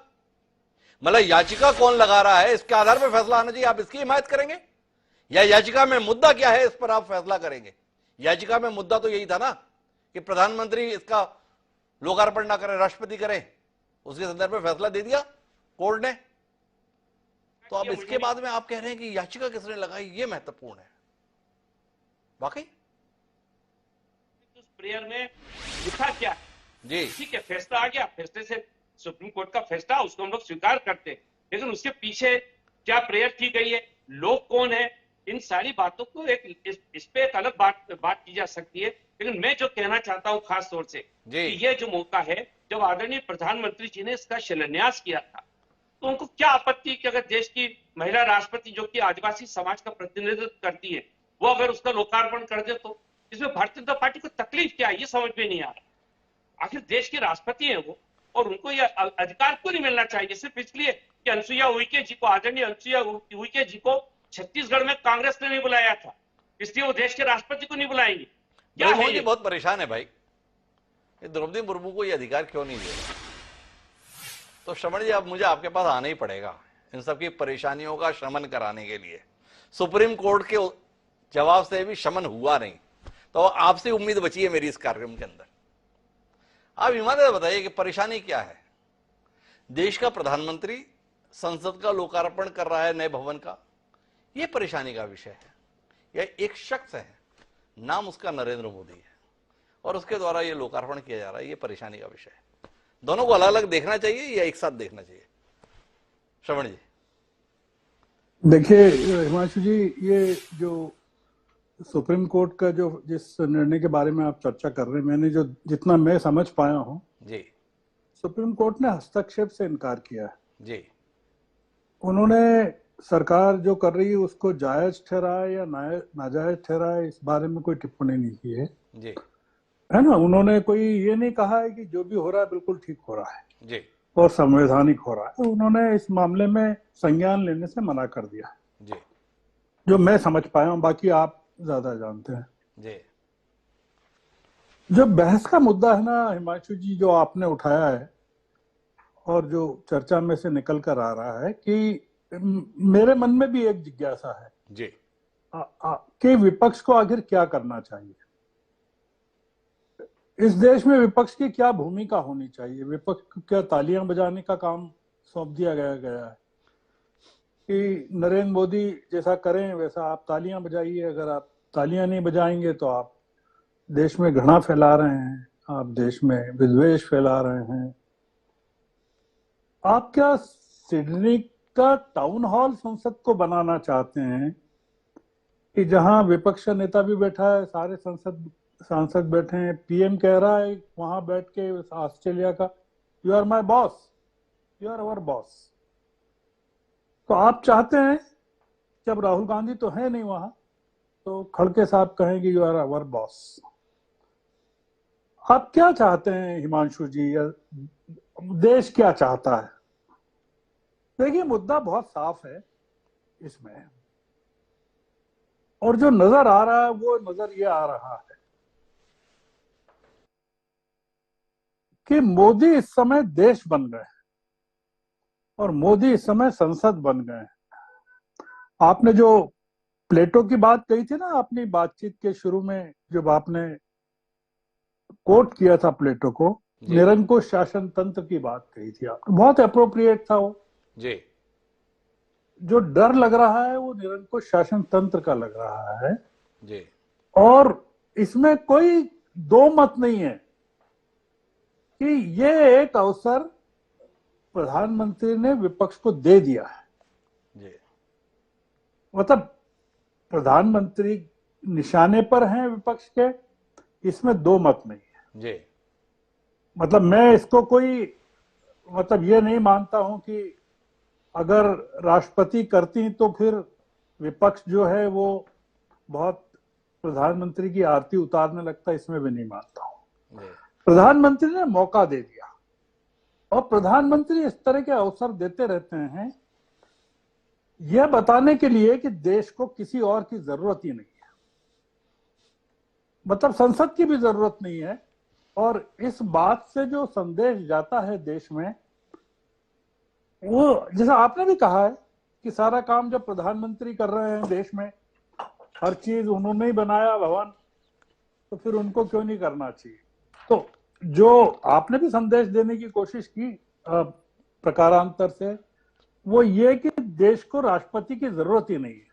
मतलब याचिका कौन लगा रहा है इसके आधार पर फैसला आना चाहिए। आप इसकी हिमायत करेंगे या याचिका में मुद्दा क्या है इस पर आप फैसला करेंगे? याचिका में मुद्दा तो यही था ना कि प्रधानमंत्री इसका लोकार्पण ना करें, राष्ट्रपति करें। उसके संदर्भ में फैसला दे दिया कोर्ट ने। तो अब इसके बाद में आप कह रहे हैं कि याचिका किसने लगाई, ये महत्वपूर्ण है वाकई। उस प्रेयर में लिखा क्या है? जी ठीक है, फैसला आ गया, फैसले से सुप्रीम कोर्ट का फैसला उसको हम लोग स्वीकार करते हैं, लेकिन उसके पीछे क्या प्रेयर की गई है, लोग कौन है, इन सारी बातों को इस पे एक अलग बात की जा सकती है। लेकिन मैं जो कहना चाहता हूं खास तौर से कि ये जो मौका है, जब आदरणीय प्रधानमंत्री जी ने इसका शिलान्यास किया था, तो उनको क्या आपत्ति कि अगर देश की महिला राष्ट्रपति जो कि आदिवासी समाज का प्रतिनिधित्व करती है, वो अगर उसका लोकार्पण कर दे, तो इसमें भारतीय जनता पार्टी को तकलीफ क्या है, ये समझ में नहीं आ रहा। आखिर देश के राष्ट्रपति है वो, और उनको यह अधिकार क्यों नहीं मिलना चाहिए सिर्फ इसलिए कि अनसुईया उइके जी को, आदरणीय अनसुईया उइके जी को छत्तीसगढ़ में कांग्रेस ने नहीं बुलाया था, इसलिए वो देश के राष्ट्रपति को नहीं बुलाएंगे? क्या है ये? बहुत परेशान है भाई, ये द्रौपदी मुर्मू को ये अधिकार क्यों नहीं दे रहा? तो श्रवण जी, अब मुझे आपके पास आना ही पड़ेगा इन सबकी परेशानियों का शमन कराने के लिए। सुप्रीम कोर्ट के जवाब से भी शमन हुआ नहीं, तो आपसे उम्मीद बची है मेरी इस कार्यक्रम के अंदर। आप ईमानदार बताइए कि परेशानी क्या है? देश का प्रधानमंत्री संसद का लोकार्पण कर रहा है नए भवन का, यह परेशानी का विषय है। यह एक शख्स है, नाम उसका नरेंद्र मोदी है, और उसके द्वारा यह लोकार्पण किया जा रहा है, यह परेशानी का विषय है। दोनों को अलग अलग देखना चाहिए या एक साथ देखना चाहिए? श्रवण जी देखिए हिमांशु जी, ये जो सुप्रीम कोर्ट का जो जिस निर्णय के बारे में आप चर्चा कर रहे हैं, मैंने जो जितना मैं समझ पाया हूं जी, सुप्रीम कोर्ट ने हस्तक्षेप से इनकार किया है जी, उन्होंने सरकार जो कर रही है उसको जायज ठहराया या नाजायज ठहराया, इस बारे में कोई टिप्पणी नहीं की है, जी, है ना। उन्होंने कोई ये नहीं कहा है कि जो भी हो रहा है बिल्कुल ठीक हो रहा है जी, और संवैधानिक हो रहा है। उन्होंने इस मामले में संज्ञान लेने से मना कर दिया, जी, जो मैं समझ पाया हूं, बाकी आप ज्यादा जानते हैं। जी, जो बहस का मुद्दा है ना हिमांशु जी, जो आपने उठाया है और जो चर्चा में से निकल कर आ रहा है, कि मेरे मन में भी एक जिज्ञासा है जी, कि विपक्ष को आखिर क्या करना चाहिए, इस देश में विपक्ष की क्या भूमिका होनी चाहिए। विपक्ष को क्या तालियां बजाने का काम सौंप दिया गया है कि नरेंद्र मोदी जैसा करें वैसा आप तालियां बजाइए, अगर आप तालियां नहीं बजाएंगे तो आप देश में घृणा फैला रहे हैं, आप देश में विद्वेष फैला रहे हैं। आप क्या सिडनी का टाउन हॉल संसद को बनाना चाहते हैं कि जहां विपक्ष नेता भी बैठा है, सारे सांसद बैठे हैं, पीएम कह रहा है वहां बैठ के ऑस्ट्रेलिया का, you are my boss, you are our boss. तो आप चाहते हैं, जब राहुल गांधी तो है नहीं वहां, तो खड़के साहब कहेंगे यू आर अवर बॉस। आप क्या चाहते हैं हिमांशु जी, या देश क्या चाहता है? देखिए मुद्दा बहुत साफ है इसमें, और जो नजर आ रहा है वो नजर ये आ रहा है कि मोदी इस समय देश बन गए और मोदी इस समय संसद बन गए। आपने जो प्लेटो की बात कही थी ना अपनी बातचीत के शुरू में, जब आपने कोट किया था प्लेटो को, निरंकुश शासन तंत्र की बात कही थी आपने, बहुत अप्रोप्रिएट था वो जी। जो डर लग रहा है वो निरंकुश शासन तंत्र का लग रहा है जी। और इसमें कोई दो मत नहीं है कि ये एक अवसर प्रधानमंत्री ने विपक्ष को दे दिया है। जी। मतलब प्रधानमंत्री निशाने पर हैं विपक्ष के, इसमें दो मत नहीं है जी। मतलब मैं इसको कोई मतलब ये नहीं मानता हूं कि अगर राष्ट्रपति करती तो फिर विपक्ष जो है वो बहुत प्रधानमंत्री की आरती उतारने लगता है, इसमें भी नहीं मानता हूं। जी, प्रधानमंत्री ने मौका दे दिया और प्रधानमंत्री इस तरह के अवसर देते रहते हैं यह बताने के लिए कि देश को किसी और की जरूरत ही नहीं है, मतलब संसद की भी जरूरत नहीं है। और इस बात से जो संदेश जाता है देश में, वो जैसा आपने भी कहा है कि सारा काम जब प्रधानमंत्री कर रहे हैं देश में, हर चीज उन्होंने ही बनाया भवन, तो फिर उनको क्यों नहीं करना चाहिए। तो जो आपने भी संदेश देने की कोशिश की प्रकारांतर से, वो ये कि देश को राष्ट्रपति की जरूरत ही नहीं है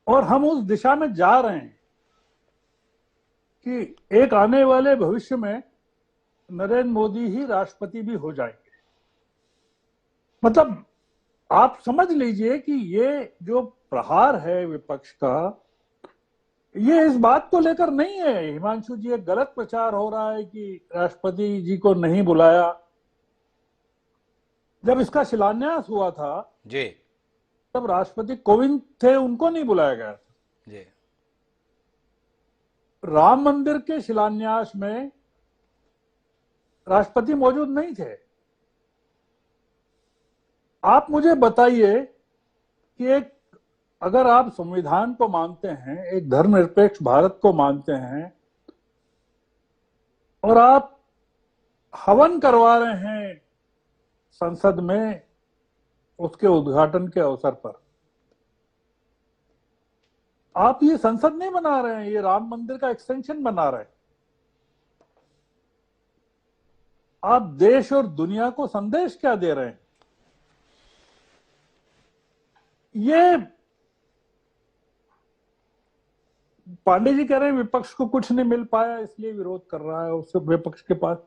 और हम उस दिशा में जा रहे हैं कि एक आने वाले भविष्य में नरेंद्र मोदी ही राष्ट्रपति भी हो जाएंगे। मतलब आप समझ लीजिए कि ये जो प्रहार है विपक्ष का, ये इस बात को लेकर नहीं है हिमांशु जी, एक गलत प्रचार हो रहा है कि राष्ट्रपति जी को नहीं बुलाया। जब इसका शिलान्यास हुआ था जी, तब राष्ट्रपति कोविंद थे, उनको नहीं बुलाया गया था। जी, राम मंदिर के शिलान्यास में राष्ट्रपति मौजूद नहीं थे। आप मुझे बताइए कि एक, अगर आप संविधान को मानते हैं, एक धर्मनिरपेक्ष भारत को मानते हैं, और आप हवन करवा रहे हैं संसद में उसके उद्घाटन के अवसर पर, आप ये संसद नहीं बना रहे हैं, ये राम मंदिर का एक्सटेंशन बना रहे हैं। आप देश और दुनिया को संदेश क्या दे रहे हैं? ये पांडे जी कह रहे हैं विपक्ष को कुछ नहीं मिल पाया इसलिए विरोध कर रहा है उससे विपक्ष के पास।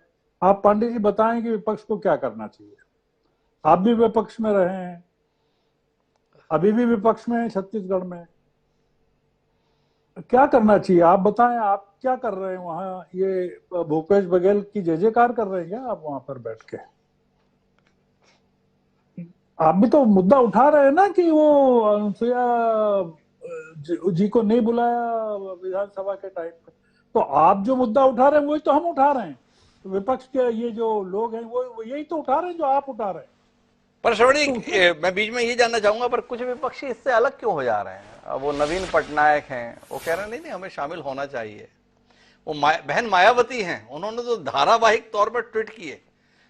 आप पांडे जी बताएं कि विपक्ष को क्या करना चाहिए। आप भी विपक्ष में रहे हैं, अभी भी विपक्ष में हैं छत्तीसगढ़ में, क्या करना चाहिए आप बताएं। आप क्या कर रहे हैं वहां? ये भूपेश बघेल की जय जयकार कर रहे हैं क्या आप वहां पर बैठ के? आप भी तो मुद्दा उठा रहे हैं ना कि वो अनुसुईया जी को नहीं बुलाया विधानसभा के टाइम पे। तो आप जो मुद्दा उठा रहे हैं वही तो हम उठा रहे हैं। तो विपक्ष के ये जो लोग हैं वो यही तो उठा रहे हैं जो आप उठा रहे हैं। पर श्रवण जी, मैं बीच में ये जानना चाहूंगा, पर कुछ विपक्षी इससे अलग क्यों हो जा रहे हैं? अब वो नवीन पटनायक हैं, वो कह रहे हैं नहीं हमें शामिल होना चाहिए। वो बहन मायावती हैं, उन्होंने तो धारावाहिक तौर पर ट्वीट किए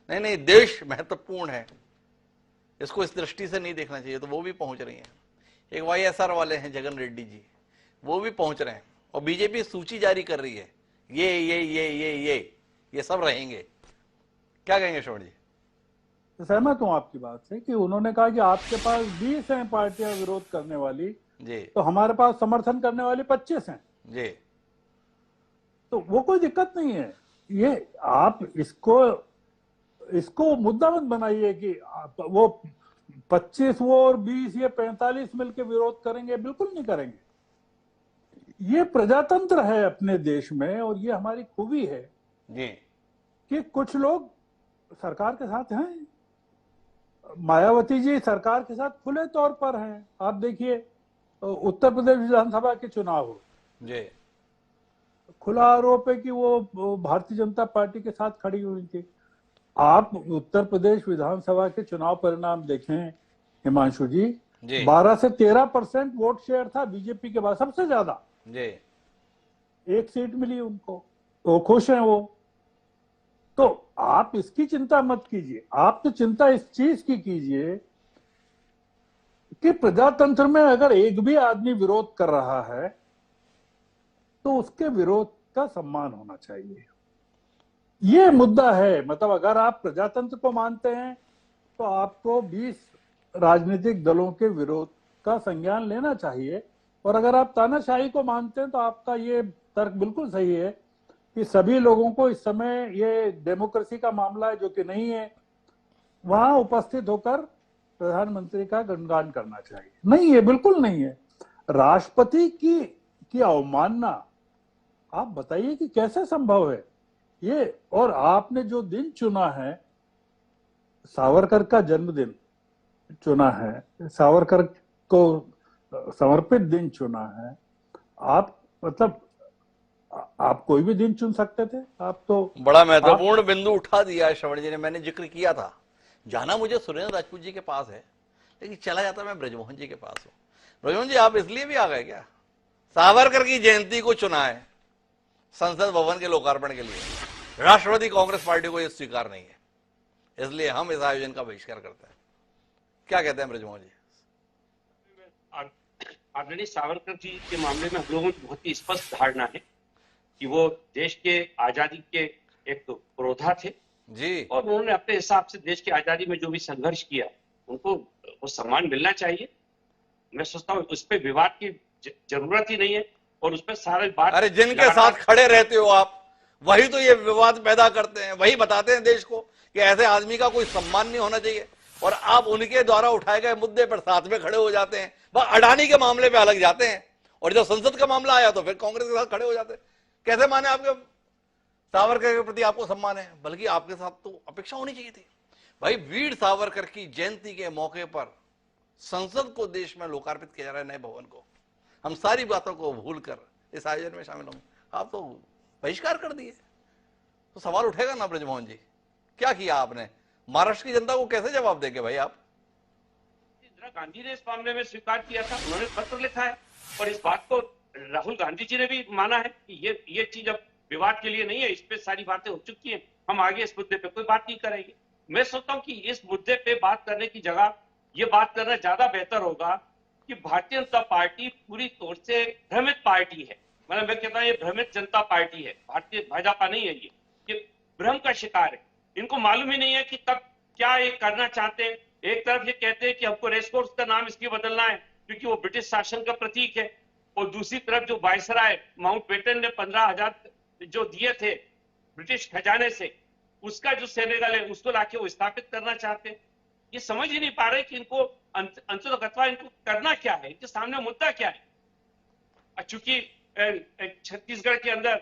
नहीं देश महत्वपूर्ण है, इसको इस दृष्टि से नहीं देखना चाहिए, तो वो भी पहुंच रही हैं। एक YSR वाले हैं जगन रेड्डी जी, वो भी पहुंच रहे हैं, और बीजेपी सूची जारी कर रही है, ये सब रहेंगे। क्या कहेंगे श्रवण जी? सहमत हूं आपकी बात से कि उन्होंने कहा कि आपके पास 20 हैं पार्टियां विरोध करने वाली जी, तो हमारे पास समर्थन करने वाली 25 हैं जी, तो वो कोई दिक्कत नहीं है। ये आप इसको मुद्दा मत बनाइए कि वो 25 वो और 20 ये 45 मिलकर विरोध करेंगे, बिल्कुल नहीं करेंगे। ये प्रजातंत्र है अपने देश में और ये हमारी खूबी है जी, कि कुछ लोग सरकार के साथ हैं। मायावती जी सरकार के साथ खुले तौर पर हैं। आप देखिए उत्तर प्रदेश विधानसभा के चुनाव हो, जी, खुला आरोप है कि वो भारतीय जनता पार्टी के साथ खड़ी हुई थी। आप उत्तर प्रदेश विधानसभा के चुनाव परिणाम देखें हिमांशु जी, 12 से 13% वोट शेयर था बीजेपी के बाद, सबसे ज्यादा जी, एक सीट मिली उनको, तो खुश हैं वो। तो आप इसकी चिंता मत कीजिए, आप तो चिंता इस चीज की कीजिए कि प्रजातंत्र में अगर एक भी आदमी विरोध कर रहा है तो उसके विरोध का सम्मान होना चाहिए। ये मुद्दा है। मतलब अगर आप प्रजातंत्र को मानते हैं तो आपको 20 राजनीतिक दलों के विरोध का संज्ञान लेना चाहिए, और अगर आप तानाशाही को मानते हैं तो आपका ये तर्क बिल्कुल सही है कि सभी लोगों को इस समय ये डेमोक्रेसी का मामला है जो कि नहीं है, वहां उपस्थित होकर प्रधानमंत्री का गुणगान करना चाहिए। नहीं है, बिल्कुल नहीं है। राष्ट्रपति की अवमानना आप बताइए कि कैसे संभव है ये। और आपने जो दिन चुना है, सावरकर का जन्मदिन चुना है, सावरकर को समर्पित दिन चुना है। आप मतलब आप कोई भी दिन चुन सकते थे। आप तो बड़ा महत्वपूर्ण बिंदु उठा दिया है श्रवण जी ने। मैंने जिक्र किया था, जाना मुझे सुरेंद्र राजपूत जी के पास है, लेकिन चला जाता मैं ब्रजमोहन जी के पास हूं। ब्रजमोहन जी, आप इसलिए भी आ गए क्या? सावरकर की जयंती को चुना है संसद भवन के लोकार्पण के लिए। राष्ट्रवादी कांग्रेस पार्टी को यह स्वीकार नहीं है, इसलिए हम इस आयोजन का बहिष्कार करते हैं। क्या कहते हैं ब्रजमोहन जी? आदरणीय सावरकर जी के मामले में हम लोगों की बहुत ही स्पष्ट धारणा है कि वो देश के आजादी के एक तो पुरोधा थे जी, और उन्होंने अपने हिसाब से देश की आजादी में जो भी संघर्ष किया, उनको वो सम्मान मिलना चाहिए। मैं सोचता हूँ उस पर विवाद की जरूरत ही नहीं है, और उस पर सारे बात, अरे जिनके साथ खड़े रहते हो आप, वही तो ये विवाद पैदा करते हैं, वही बताते हैं देश को कि ऐसे आदमी का कोई सम्मान नहीं होना चाहिए, और आप उनके द्वारा उठाए गए मुद्दे पर साथ में खड़े हो जाते हैं। बस अडानी के मामले पे अलग जाते हैं, और जब संसद का मामला आया तो फिर कांग्रेस के साथ खड़े हो जाते हैं। कैसे माने आपके सावरकर के प्रति आपको सम्मान है? बल्कि आपके साथ तो अपेक्षा होनी चाहिए थी। भाई, वीर सावरकर की जयंती के मौके पर संसद को देश में लोकार्पित किया जा रहा है, नए भवन को। हम सारी बातों को भूलकर इस आयोजन में शामिल होंगे, आप तो बहिष्कार कर दिए। तो सवाल उठेगा ना ब्रजमोहन जी, क्या किया आपने? महाराष्ट्र की जनता को कैसे जवाब देंगे भाई आप? इंदिरा गांधी ने इस मामले में स्वीकार किया था, उन्होंने पत्र लिखा है, और इस बात को राहुल गांधी जी ने भी माना है कि ये चीज अब विवाद के लिए नहीं है, इस पे सारी बातें हो चुकी हैं, हम आगे इस मुद्दे पे कोई बात नहीं करेंगे। मैं सोचता हूँ कि इस मुद्दे पे बात करने की जगह ये बात करना ज्यादा बेहतर होगा कि भारतीय जनता पार्टी पूरी तौर से भ्रमित पार्टी है। मतलब मैं कहता हूँ ये भ्रमित जनता पार्टी है, भारतीय भाजपा नहीं है। ये भ्रम का शिकार है। इनको मालूम ही नहीं है कि तब क्या ये करना चाहते हैं। एक तरफ ये कहते हैं कि हमको रेसकोर्स का नाम इसलिए बदलना है क्योंकि वो ब्रिटिश शासन का प्रतीक है, और दूसरी तरफ जो वायसराय माउंटबेटन ने 15,000 जो दिए थे ब्रिटिश खजाने से, उसका जो सेनेगल है उसको लाके वो स्थापित करना चाहते हैं। ये समझ ही नहीं पा रहे कि इनको अंततः इनको करना क्या है, इनके सामने मुद्दा क्या है। चूंकि छत्तीसगढ़ के अंदर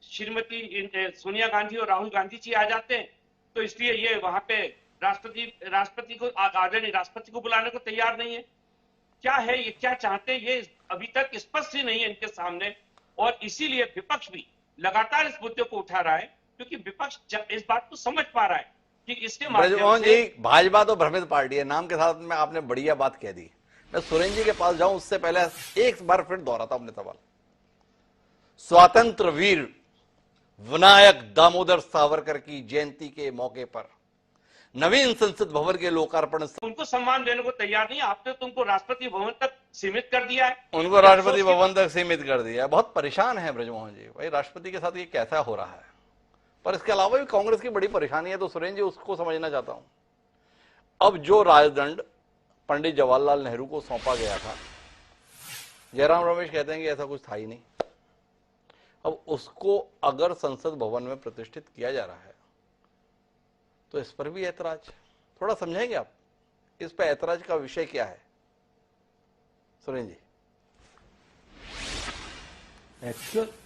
श्रीमती सोनिया गांधी और राहुल गांधी जी आ जाते हैं, तो इसलिए ये वहां पे राष्ट्रपति को आदरणीय राष्ट्रपति को बुलाने को तैयार नहीं है। क्या है ये, क्या चाहते हैं, ये अभी तक स्पष्ट ही नहीं है इनके सामने। और इसीलिए विपक्ष भी लगातार इस मुद्दे को उठा रहा है, क्योंकि विपक्ष इस बात को समझ पा रहा है कि इसके ब्रजमोहन जी, भाजपा तो भ्रमित पार्टी है, नाम के साथ में आपने बढ़िया बात कह दी। मैं सुरेंद्र जी के पास जाऊं उससे पहले एक बार फिर दोहराता अपने सवाल। स्वातंत्र वीर विनायक दामोदर सावरकर की जयंती के मौके पर नवीन संसद भवन के लोकार्पण से उनको सम्मान देने को तैयार नहीं। आपने तो उनको राष्ट्रपति भवन तक सीमित कर दिया है। उनको राष्ट्रपति भवन तक सीमित कर दिया है। बहुत परेशान है ब्रजमोहन जी, भाई राष्ट्रपति के साथ ये कैसा हो रहा है। पर इसके अलावा भी कांग्रेस की बड़ी परेशानी है, तो सुरेंद्र जी उसको समझना चाहता हूं। अब जो राजदंड पंडित जवाहरलाल नेहरू को सौंपा गया था, जयराम रमेश कहते हैं कि ऐसा कुछ था ही नहीं। अब उसको अगर संसद भवन में प्रतिष्ठित किया जा रहा है तो इस पर भी ऐतराज, थोड़ा समझाएंगे आप इस पर ऐतराज का विषय क्या है सुरेंद्र जी?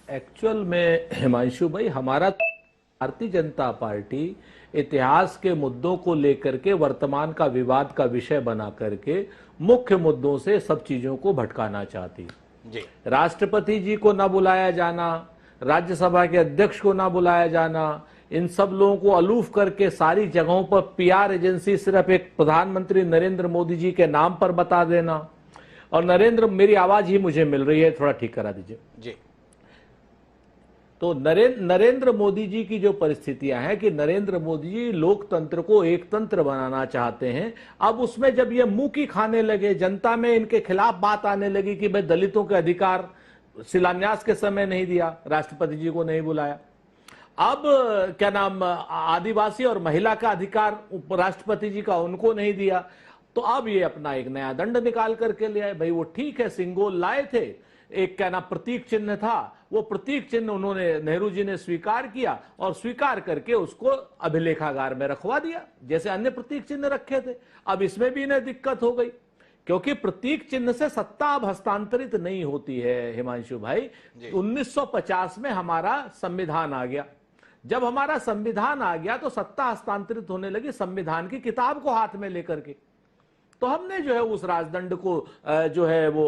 एक्चुअल में हिमांशु भाई, हमारा भारतीय जनता पार्टी इतिहास के मुद्दों को लेकर के वर्तमान का विवाद का विषय बना करके मुख्य मुद्दों से सब चीजों को भटकाना चाहती जी। राष्ट्रपति जी को ना बुलाया जाना, राज्यसभा के अध्यक्ष को ना बुलाया जाना, इन सब लोगों को अलूफ करके सारी जगहों पर पीआर एजेंसी सिर्फ एक प्रधानमंत्री नरेंद्र मोदी जी के नाम पर बता देना। और मेरी आवाज ही मुझे मिल रही है, थोड़ा ठीक करा दीजिए जी। तो नरेंद्र मोदी जी की जो परिस्थितियां हैं कि नरेंद्र मोदी जी लोकतंत्र को एक तंत्र बनाना चाहते हैं। अब उसमें जब ये मुंह की खाने लगे, जनता में इनके खिलाफ बात आने लगी कि भाई दलितों के अधिकार शिलान्यास के समय नहीं दिया, राष्ट्रपति जी को नहीं बुलाया, अब क्या नाम आदिवासी और महिला का अधिकार राष्ट्रपति जी का उनको नहीं दिया, तो अब ये अपना एक नया दंड निकाल करके ले आए। भाई वो ठीक है, सिंगोल लाए थे, एक क्या नाम प्रतीक चिन्ह था, वो प्रतीक चिन्ह उन्होंने नेहरू जी ने स्वीकार किया और स्वीकार करके उसको अभिलेखागार में रखवा दिया जैसे अन्य प्रतीक चिन्ह रखे थे। अब इसमें भी इन्हें दिक्कत हो गई क्योंकि प्रतीक चिन्ह से सत्ता अब हस्तांतरित नहीं होती है हिमांशु भाई। 1950 में हमारा संविधान आ गया, जब हमारा संविधान आ गया तो सत्ता हस्तांतरित होने लगी संविधान की किताब को हाथ में लेकर के। तो हमने जो है उस राजदंड को जो है वो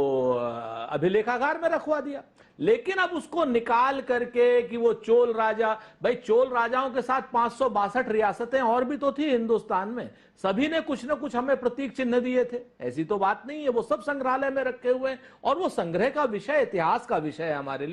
अभिलेखागार में रखवा दिया। लेकिन अब उसको निकाल करके कि वो चोल राजा, भाई चोल राजाओं के साथ 562 रियासतें और भी तो थी हिंदुस्तान में, सभी ने कुछ ना कुछ हमें प्रतीक चिन्ह दिए थे, ऐसी तो बात नहीं है। वो सब संग्रहालय में रखे हुए हैं और वो संग्रह का विषय, इतिहास का विषय है, हमारे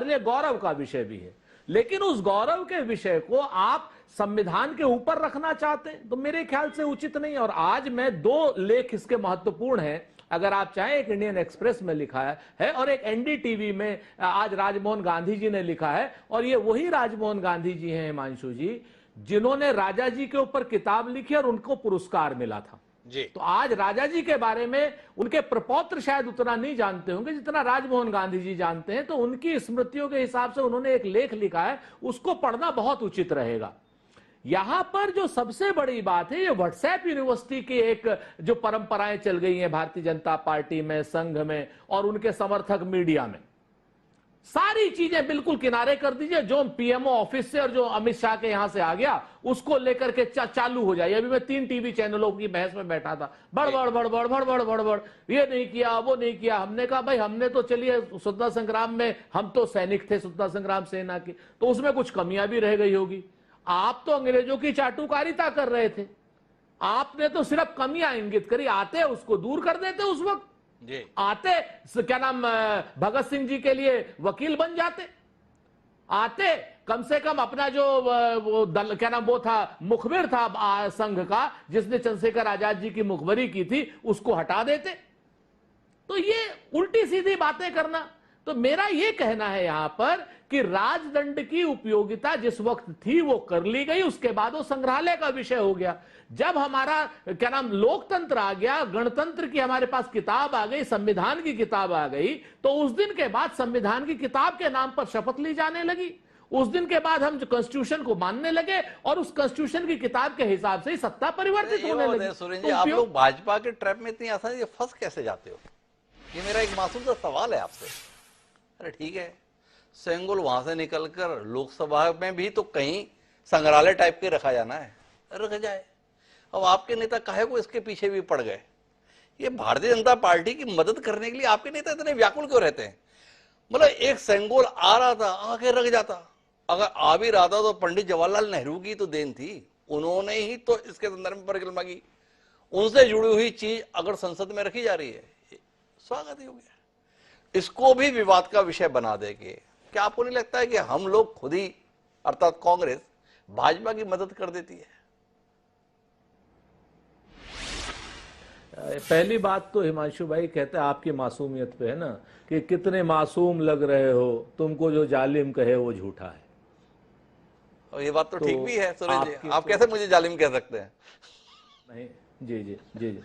लिए गौरव का विषय भी है। लेकिन उस गौरव के विषय को आप संविधान के ऊपर रखना चाहते हैं तो मेरे ख्याल से उचित नहीं। और आज मैं 2 लेख इसके महत्वपूर्ण हैं, अगर आप चाहें, एक इंडियन एक्सप्रेस में लिखा है और एक एनडीटीवी में आज राजमोहन गांधी जी ने लिखा है। और ये वही राजमोहन गांधी जी हैं हिमांशु जी, जिन्होंने राजा जी के ऊपर किताब लिखी और उनको पुरस्कार मिला था जी। तो आज राजा जी के बारे में उनके प्रपौत्र शायद उतना नहीं जानते होंगे जितना राजमोहन गांधी जी जानते हैं। तो उनकी स्मृतियों के हिसाब से उन्होंने एक लेख लिखा है, उसको पढ़ना बहुत उचित रहेगा। यहां पर जो सबसे बड़ी बात है, ये व्हाट्सएप यूनिवर्सिटी की एक जो परंपराएं चल गई हैं भारतीय जनता पार्टी में, संघ में और उनके समर्थक मीडिया में, सारी चीजें बिल्कुल किनारे कर दीजिए। जो पीएमओ ऑफिस से और जो अमित शाह के यहां से आ गया उसको लेकर के चालू हो जाए। अभी मैं 3 टीवी चैनलों की बहस में बैठा था, बड़ ये नहीं किया, वो नहीं किया। हमने कहा भाई हमने तो चलिए स्वतंत्रता संग्राम में हम तो सैनिक थे स्वतंत्रता संग्राम सेना के, तो उसमें कुछ कमियां भी रह गई होगी। आप तो अंग्रेजों की चाटुकारिता कर रहे थे, आपने तो सिर्फ कमियां इंगित करी, आते उसको दूर कर देते। उस वक्त जी। आते क्या नाम भगत सिंह जी के लिए वकील बन जाते, आते कम से कम अपना जो वो दल क्या नाम वो था, मुखबिर था संघ का, जिसने चंद्रशेखर आजाद जी की मुखबरी की थी, उसको हटा देते। तो ये उल्टी सीधी बातें करना। तो मेरा ये कहना है यहां पर कि राजदंड की उपयोगिता जिस वक्त थी वो कर ली गई, उसके बाद वो संग्रहालय का विषय हो गया। जब हमारा क्या नाम लोकतंत्र आ गया, गणतंत्र की हमारे पास किताब आ गई, संविधान की किताब आ गई, तो उस दिन के बाद संविधान की किताब के नाम पर शपथ ली जाने लगी। उस दिन के बाद हम कॉन्स्टिट्यूशन को मानने लगे और उस कॉन्स्टिट्यूशन की किताब के हिसाब से ही सत्ता परिवर्तित होने लगी। सुरेंद्र जी, आप लोग भाजपा के ट्रैप में इतनी आसानी से फंस कैसे जाते हो? ये मेरा एक मासूम सा सवाल है आपसे। अरे ठीक है, सेंगुल वहां से निकलकर लोकसभा में भी तो कहीं संग्रहालय टाइप के रखा जाना है, रख जाए। अब आपके नेता काहे को इसके पीछे भी पड़ गए? ये भारतीय जनता पार्टी की मदद करने के लिए आपके नेता इतने व्याकुल क्यों रहते हैं? मतलब एक सेंगोल आ रहा था, आके रख जाता। अगर आ भी रहा था तो पंडित जवाहरलाल नेहरू की तो देन थी, उन्होंने ही तो इसके संदर्भ में परिक्रमा की। उनसे जुड़ी हुई चीज अगर संसद में रखी जा रही है, स्वागत ही हो गया। इसको भी विवाद का विषय बना देंगे। क्या आपको नहीं लगता है कि हम लोग खुद ही, अर्थात कांग्रेस, भाजपा की मदद कर देती है? पहली बात तो हिमांशु भाई कहते हैं आपकी मासूमियत पे है ना, कि कितने मासूम लग रहे हो, तुमको जो जालिम कहे वो झूठा है। और ये बात तो ठीक भी है सुरेंद्र जी, आप तो कैसे मुझे जालिम कह सकते हैं? नहीं, जी जी जी जी,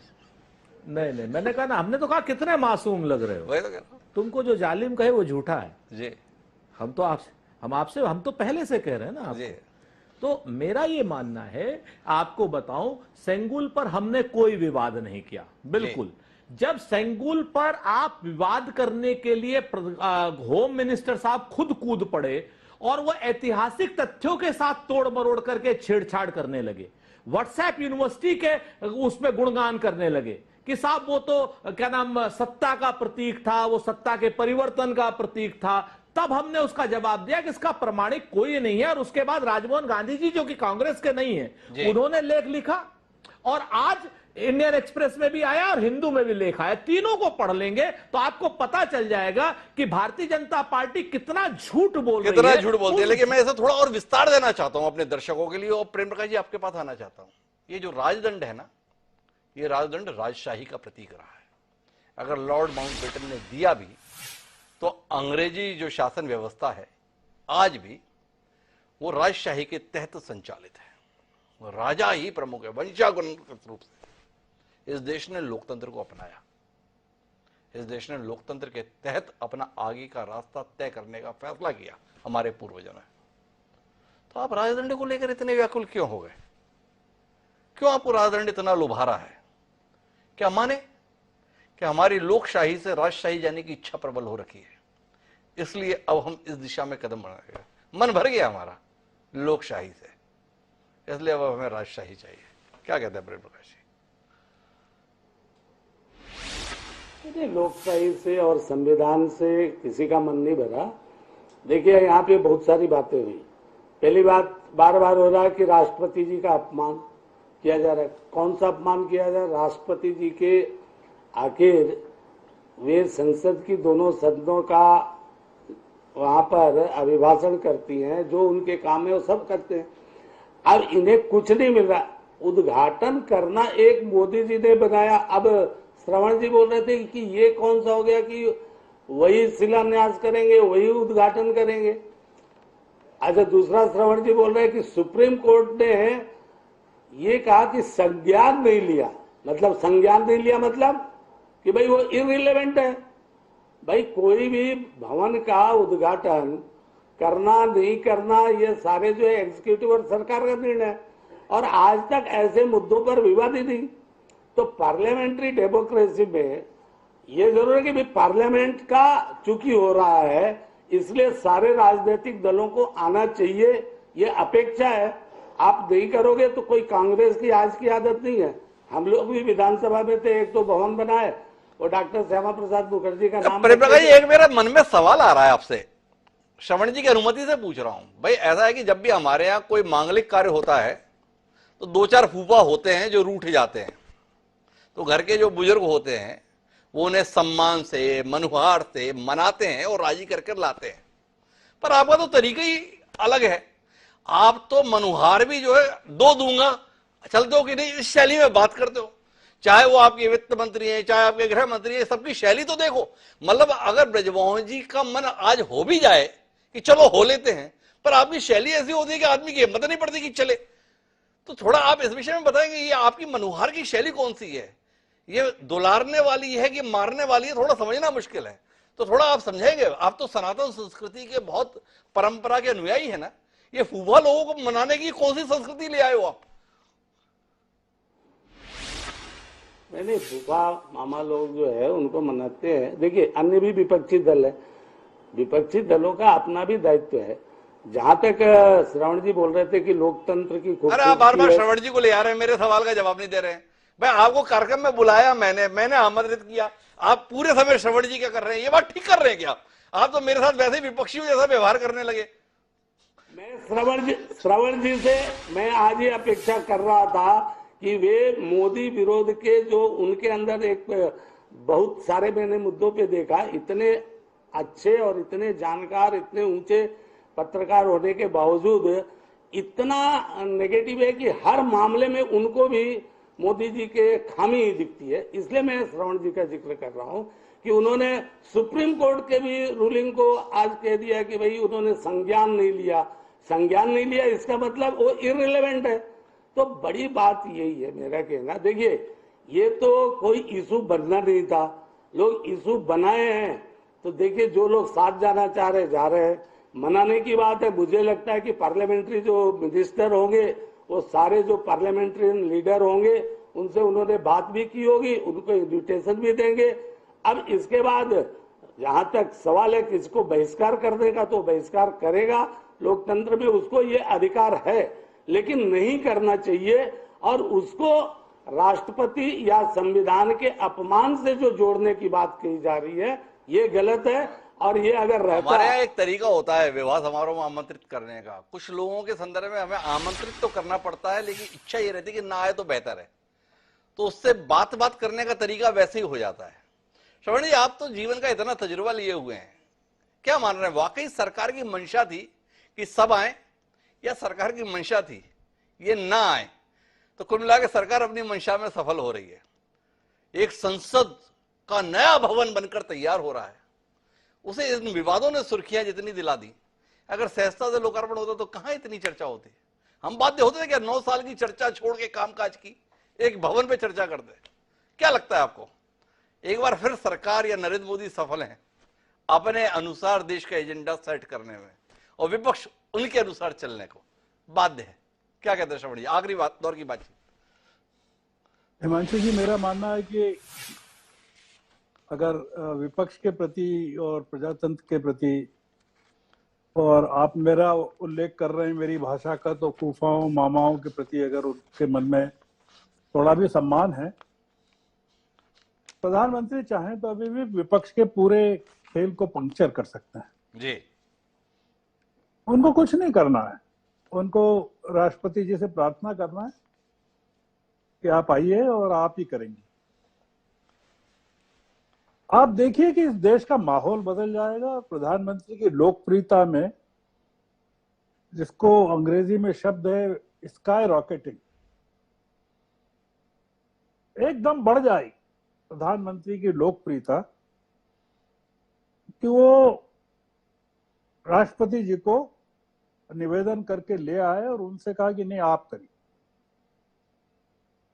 नहीं, मैंने कहा ना, हमने तो कहा कितने मासूम लग रहे हो, वही तो कह रहा हूं। तुमको जो जालिम कहे वो झूठा है। जी हम तो पहले से कह रहे हैं ना आपको। जी। तो मेरा ये मानना है, आपको बताऊं, सेंगुल पर हमने कोई विवाद नहीं किया, बिल्कुल। जब सेंगुल पर आप विवाद करने के लिए होम मिनिस्टर साहब खुद कूद पड़े और वो ऐतिहासिक तथ्यों के साथ तोड़ मरोड़ करके छेड़छाड़ करने लगे, व्हाट्सएप यूनिवर्सिटी के उसमें गुणगान करने लगे कि साहब वो तो क्या नाम सत्ता का प्रतीक था, वो सत्ता के परिवर्तन का प्रतीक था, तब हमने उसका जवाब दिया कि इसका प्रमाणिक कोई नहीं है। और उसके बाद राजमोहन गांधी जी, जो कि कांग्रेस के नहीं है, उन्होंने लेख लिखा और आज इंडियन एक्सप्रेस में भी आया और हिंदू में भी लेखा है। तीनों को पढ़ लेंगे तो आपको पता चल जाएगा कि भारतीय जनता पार्टी कितना झूठ बोल रही है, कितना झूठ बोलती है। लेकिन मैं इसे थोड़ा और विस्तार देना चाहता हूं अपने दर्शकों के लिए, और प्रेम प्रकाश जी आपके पास आना चाहता हूं। ये जो राजदंड है ना, ये राजदंड राजशाही का प्रतीक रहा है। अगर लॉर्ड माउंटबेटन ने दिया भी, तो अंग्रेजी जो शासन व्यवस्था है आज भी वो राजशाही के तहत संचालित है। राजा ही प्रमुख है, वंशानुगत रूप से। इस देश ने लोकतंत्र को अपनाया, इस देश ने लोकतंत्र के तहत अपना आगे का रास्ता तय करने का फैसला किया हमारे पूर्वजों ने। तो आप राजदंड को लेकर इतने व्याकुल क्यों हो गए? क्यों आपको राजदंड इतना लुभा रहा है? क्या माने कि हमारी लोकशाही से राजशाही जाने की इच्छा प्रबल हो रखी है, इसलिए अब हम इस दिशा में कदम बढ़ाएंगे। मन भर गया हमारा लोकशाही से, इसलिए अब हमें राजशाही चाहिए। क्या कहते हैं प्रेम प्रकाश जी? देखिए, लोकशाही से और संविधान से किसी का मन नहीं भरा। देखिए, यहाँ पे बहुत सारी बातें हुई। पहली बात, बार बार हो रहा है कि राष्ट्रपति जी का अपमान किया जा रहा है। कौन सा अपमान किया जा रहा है? राष्ट्रपति जी के आखिर वे संसद की दोनों सदनों का वहां पर अभिभाषण करती हैं, जो उनके काम है वो सब करते हैं। अब इन्हें कुछ नहीं मिल रहा। उद्घाटन करना एक मोदी जी ने बनाया। अब श्रवण जी बोल रहे थे कि ये कौन सा हो गया कि वही शिलान्यास करेंगे, वही उद्घाटन करेंगे। अच्छा, दूसरा श्रवण जी बोल रहे हैं कि सुप्रीम कोर्ट ने ये कहा कि संज्ञान नहीं लिया। मतलब संज्ञान नहीं लिया मतलब कि भाई वो इररिलेवेंट है। भाई, कोई भी भवन का उद्घाटन करना नहीं करना, ये सारे जो है एग्जीक्यूटिव और सरकार का निर्णय है, और आज तक ऐसे मुद्दों पर विवाद ही नहीं। तो पार्लियामेंट्री डेमोक्रेसी में ये जरूर है कि भाई पार्लियामेंट का चूंकि हो रहा है, इसलिए सारे राजनीतिक दलों को आना चाहिए, ये अपेक्षा है। आप नहीं करोगे तो कोई कांग्रेस की आज की आदत नहीं है। हम लोग भी विधानसभा में थे, एक तो भवन बनाए, और डॉक्टर श्यामा प्रसाद मुखर्जी का नाम। एक मेरा मन में सवाल आ रहा है आपसे, श्रवण जी की अनुमति से पूछ रहा हूं। भाई, ऐसा है कि जब भी हमारे यहाँ कोई मांगलिक कार्य होता है तो दो चार फूफा होते हैं जो रूठ जाते हैं। तो घर के जो बुजुर्ग होते हैं वो उन्हें सम्मान से, मनुहार से मनाते हैं और राजी करके लाते हैं। पर आपका तो तरीका ही अलग है। आप तो मनुहार भी जो है दो दूंगा चलते हो कि नहीं, इस शैली में बात करते हो। चाहे वो आपके वित्त मंत्री हैं, चाहे आपके गृह मंत्री हैं, सबकी शैली तो देखो। मतलब अगर ब्रजमोहन जी का मन आज हो भी जाए कि चलो हो लेते हैं, पर आपकी शैली ऐसी होती है कि आदमी की हिम्मत नहीं पड़ती कि चले। तो थोड़ा आप इस विषय में बताएंगे, ये आपकी मनुहार की शैली कौन सी है? ये दुलारने वाली है कि मारने वाली है? थोड़ा समझना मुश्किल है, तो थोड़ा आप समझेंगे। आप तो सनातन संस्कृति के बहुत परंपरा के अनुयायी है ना। ये फूफा लोगों को मनाने की कौन सी संस्कृति ले आए हो आप? नहीं, फूफा मामा लोग जो है उनको मनाते हैं। देखिए, अन्य भी विपक्षी दल है, विपक्षी दलों का अपना भी दायित्व है। जहां तक श्रवण जी बोल रहे थे कि लोकतंत्र की अरे आप बार बार श्रवण जी को ले आ रहे हैं, मेरे सवाल का जवाब नहीं दे रहे हैं। भाई, आपको कार्यक्रम में बुलाया, मैंने आमंत्रित किया, आप पूरे समय श्रवण जी क्या कर रहे हैं? ये बात ठीक कर रहे हैं क्या? आप तो मेरे साथ वैसे ही विपक्षियों जैसा व्यवहार करने लगे। मैं श्रवण जी से मैं आज ये अपेक्षा कर रहा था कि वे मोदी विरोध के जो उनके अंदर एक बहुत सारे मैंने मुद्दों पे देखा, इतने अच्छे और इतने जानकार, इतने ऊंचे पत्रकार होने के बावजूद इतना नेगेटिव है कि हर मामले में उनको भी मोदी जी के खामी ही दिखती है। इसलिए मैं श्रवण जी का जिक्र कर रहा हूं कि उन्होंने सुप्रीम कोर्ट के भी रूलिंग को आज कह दिया कि भाई उन्होंने संज्ञान नहीं लिया। संज्ञान नहीं लिया इसका मतलब वो इररिलेवेंट है। तो बड़ी बात यही है मेरा कहना। देखिए, ये तो कोई इशू बनना नहीं था, लोग इशू बनाए हैं। तो देखिए, जो लोग साथ जाना चाह रहे जा रहे हैं। मनाने की बात है, मुझे लगता है कि पार्लियामेंट्री जो मिनिस्टर होंगे, वो सारे जो पार्लियामेंट्रियन लीडर होंगे, उनसे उन्होंने बात भी की होगी, उनको इन्विटेशन भी देंगे। अब इसके बाद जहां तक सवाल है किसको बहिष्कार करने का, तो बहिष्कार करेगा। लोकतंत्र में उसको ये अधिकार है, लेकिन नहीं करना चाहिए। और उसको राष्ट्रपति या संविधान के अपमान से जो जोड़ने की बात कही जा रही है, ये गलत है। और ये अगर रहता, हमारे यहाँ एक तरीका होता है विवाह समारोह में आमंत्रित करने का। कुछ लोगों के संदर्भ में हमें आमंत्रित तो करना पड़ता है, लेकिन इच्छा ये रहती है कि ना आए तो बेहतर है। तो उससे बात करने का तरीका वैसे ही हो जाता है। श्रवण जी, आप तो जीवन का इतना तजुर्बा लिए हुए हैं, क्या मान रहे हैं? वाकई सरकार की मंशा थी कि सब आए, या सरकार की मंशा थी ये ना आए? तो कुल मिला के सरकार अपनी मंशा में सफल हो रही है। एक संसद का नया भवन बनकर तैयार हो रहा है, उसे इन विवादों ने सुर्खियां जितनी दिला दी। अगर सहजता से लोकार्पण होता तो कहां इतनी चर्चा होती? हम बाध्य होते थे क्या 9 साल की चर्चा छोड़ के कामकाज की एक भवन पे चर्चा करते? क्या लगता है आपको, एक बार फिर सरकार या नरेंद्र मोदी सफल हैं अपने अनुसार देश का एजेंडा सेट करने में, और विपक्ष उनके अनुसार चलने को बाध्य है? क्या कहते हैं श्रवण जी, आखिरी बात दौर की बातचीत? हिमांशु जी, मेरा मानना है कि अगर विपक्ष के प्रति और प्रजातंत्र के प्रति, और आप मेरा उल्लेख कर रहे हैं मेरी भाषा का, तो फूफाओं मामाओं के प्रति अगर उनके मन में थोड़ा भी सम्मान है, प्रधानमंत्री चाहें तो अभी भी विपक्ष के पूरे खेल को पंक्चर कर सकते हैं। जी। उनको कुछ नहीं करना है, उनको राष्ट्रपति जी से प्रार्थना करना है कि आप आइए और आप ही करेंगे। आप देखिए कि इस देश का माहौल बदल जाएगा। प्रधानमंत्री की लोकप्रियता में, जिसको अंग्रेजी में शब्द है स्काई रॉकेटिंग, एकदम बढ़ जाएगी प्रधानमंत्री की लोकप्रियता कि वो राष्ट्रपति जी को निवेदन करके ले आए और उनसे कहा कि नहीं आप करिए।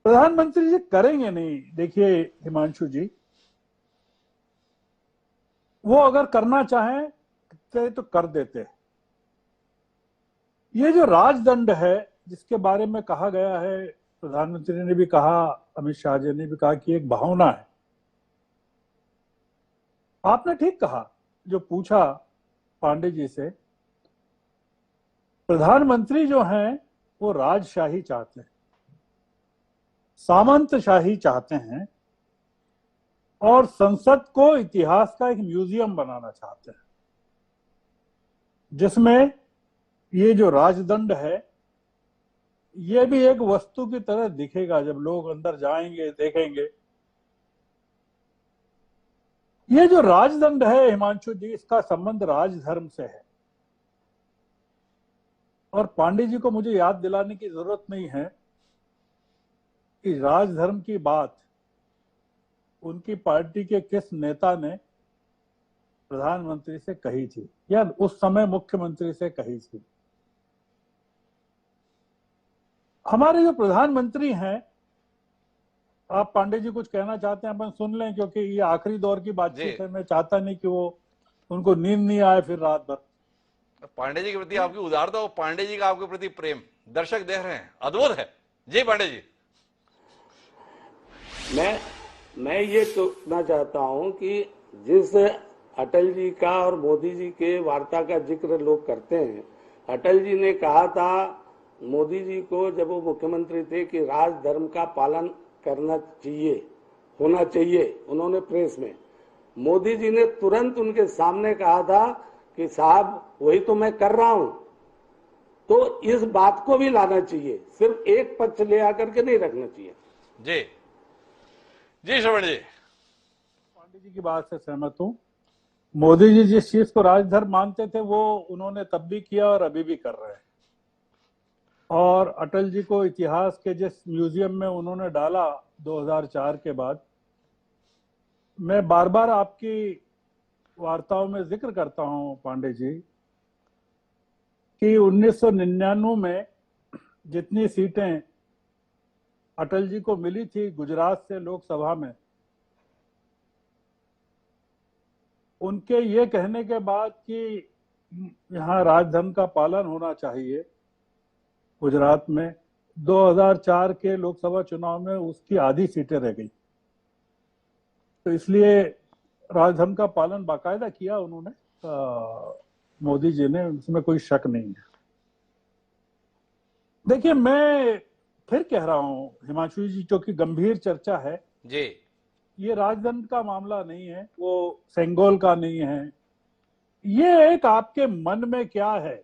प्रधानमंत्री जी करेंगे नहीं। देखिए हिमांशु जी, वो अगर करना चाहें तो कर देते। ये जो राजदंड है जिसके बारे में कहा गया है, प्रधानमंत्री ने भी कहा, अमित शाह जी ने भी कहा कि एक भावना है। आपने ठीक कहा जो पूछा पांडे जी से। प्रधानमंत्री जो हैं वो राजशाही चाहते हैं, सामंतशाही चाहते हैं और संसद को इतिहास का एक म्यूजियम बनाना चाहते हैं, जिसमें ये जो राजदंड है ये भी एक वस्तु की तरह दिखेगा। जब लोग अंदर जाएंगे देखेंगे, ये जो राजदंड है हिमांशु जी, इसका संबंध राजधर्म से है। और पांडे जी को मुझे याद दिलाने की जरूरत नहीं है कि राजधर्म की बात उनकी पार्टी के किस नेता ने प्रधानमंत्री से कही थी या उस समय मुख्यमंत्री से कही थी। हमारे जो प्रधानमंत्री हैं, आप पांडे जी कुछ कहना चाहते हैं, अपन सुन लें, क्योंकि ये आखिरी दौर की बातचीत है। मैं चाहता नहीं कि वो उनको नींद नहीं आए फिर रात भर। पांडे जी के प्रति आपकी उदारता और पांडे जी का आपके प्रति प्रेम दर्शक देख रहे हैं, अद्भुत है। जी पांडे जी। मैं ये कहना चाहता हूं कि जिस अटल जी का और मोदी जी के वार्ता का जिक्र लोग करते हैं, अटल जी ने कहा था मोदी जी को जब वो मुख्यमंत्री थे कि राजधर्म का पालन करना चाहिए, होना चाहिए। उन्होंने प्रेस में, मोदी जी ने तुरंत उनके सामने कहा था कि साहब वही तो मैं कर रहा हूं। तो इस बात को भी लाना चाहिए, सिर्फ एक पक्ष ले आकर के नहीं रखना चाहिए। जी जी श्रवण जी। पांडे जी की बात से सहमत हूं। मोदी जी जिस चीज को राजधर्म मानते थे वो उन्होंने तब भी किया और अभी भी कर रहे हैं। और अटल जी को इतिहास के जिस म्यूजियम में उन्होंने डाला 2004 के बाद, मैं बार बार आपकी वार्ताओं में जिक्र करता हूं पांडे जी कि 1999 में जितनी सीटें अटल जी को मिली थी गुजरात से लोकसभा में, उनके ये कहने के बाद कि यहाँ राजधर्म का पालन होना चाहिए, गुजरात में 2004 के लोकसभा चुनाव में उसकी आधी सीटें रह गई। तो इसलिए राजधर्म का पालन बाकायदा किया उन्होंने, मोदी जी ने, इसमें कोई शक नहीं है। देखिए मैं फिर कह रहा हूं हिमांशु जी, जो कि गंभीर चर्चा है जी, ये राजदंड का मामला नहीं है, वो सेंगोल का नहीं है। ये एक आपके मन में क्या है,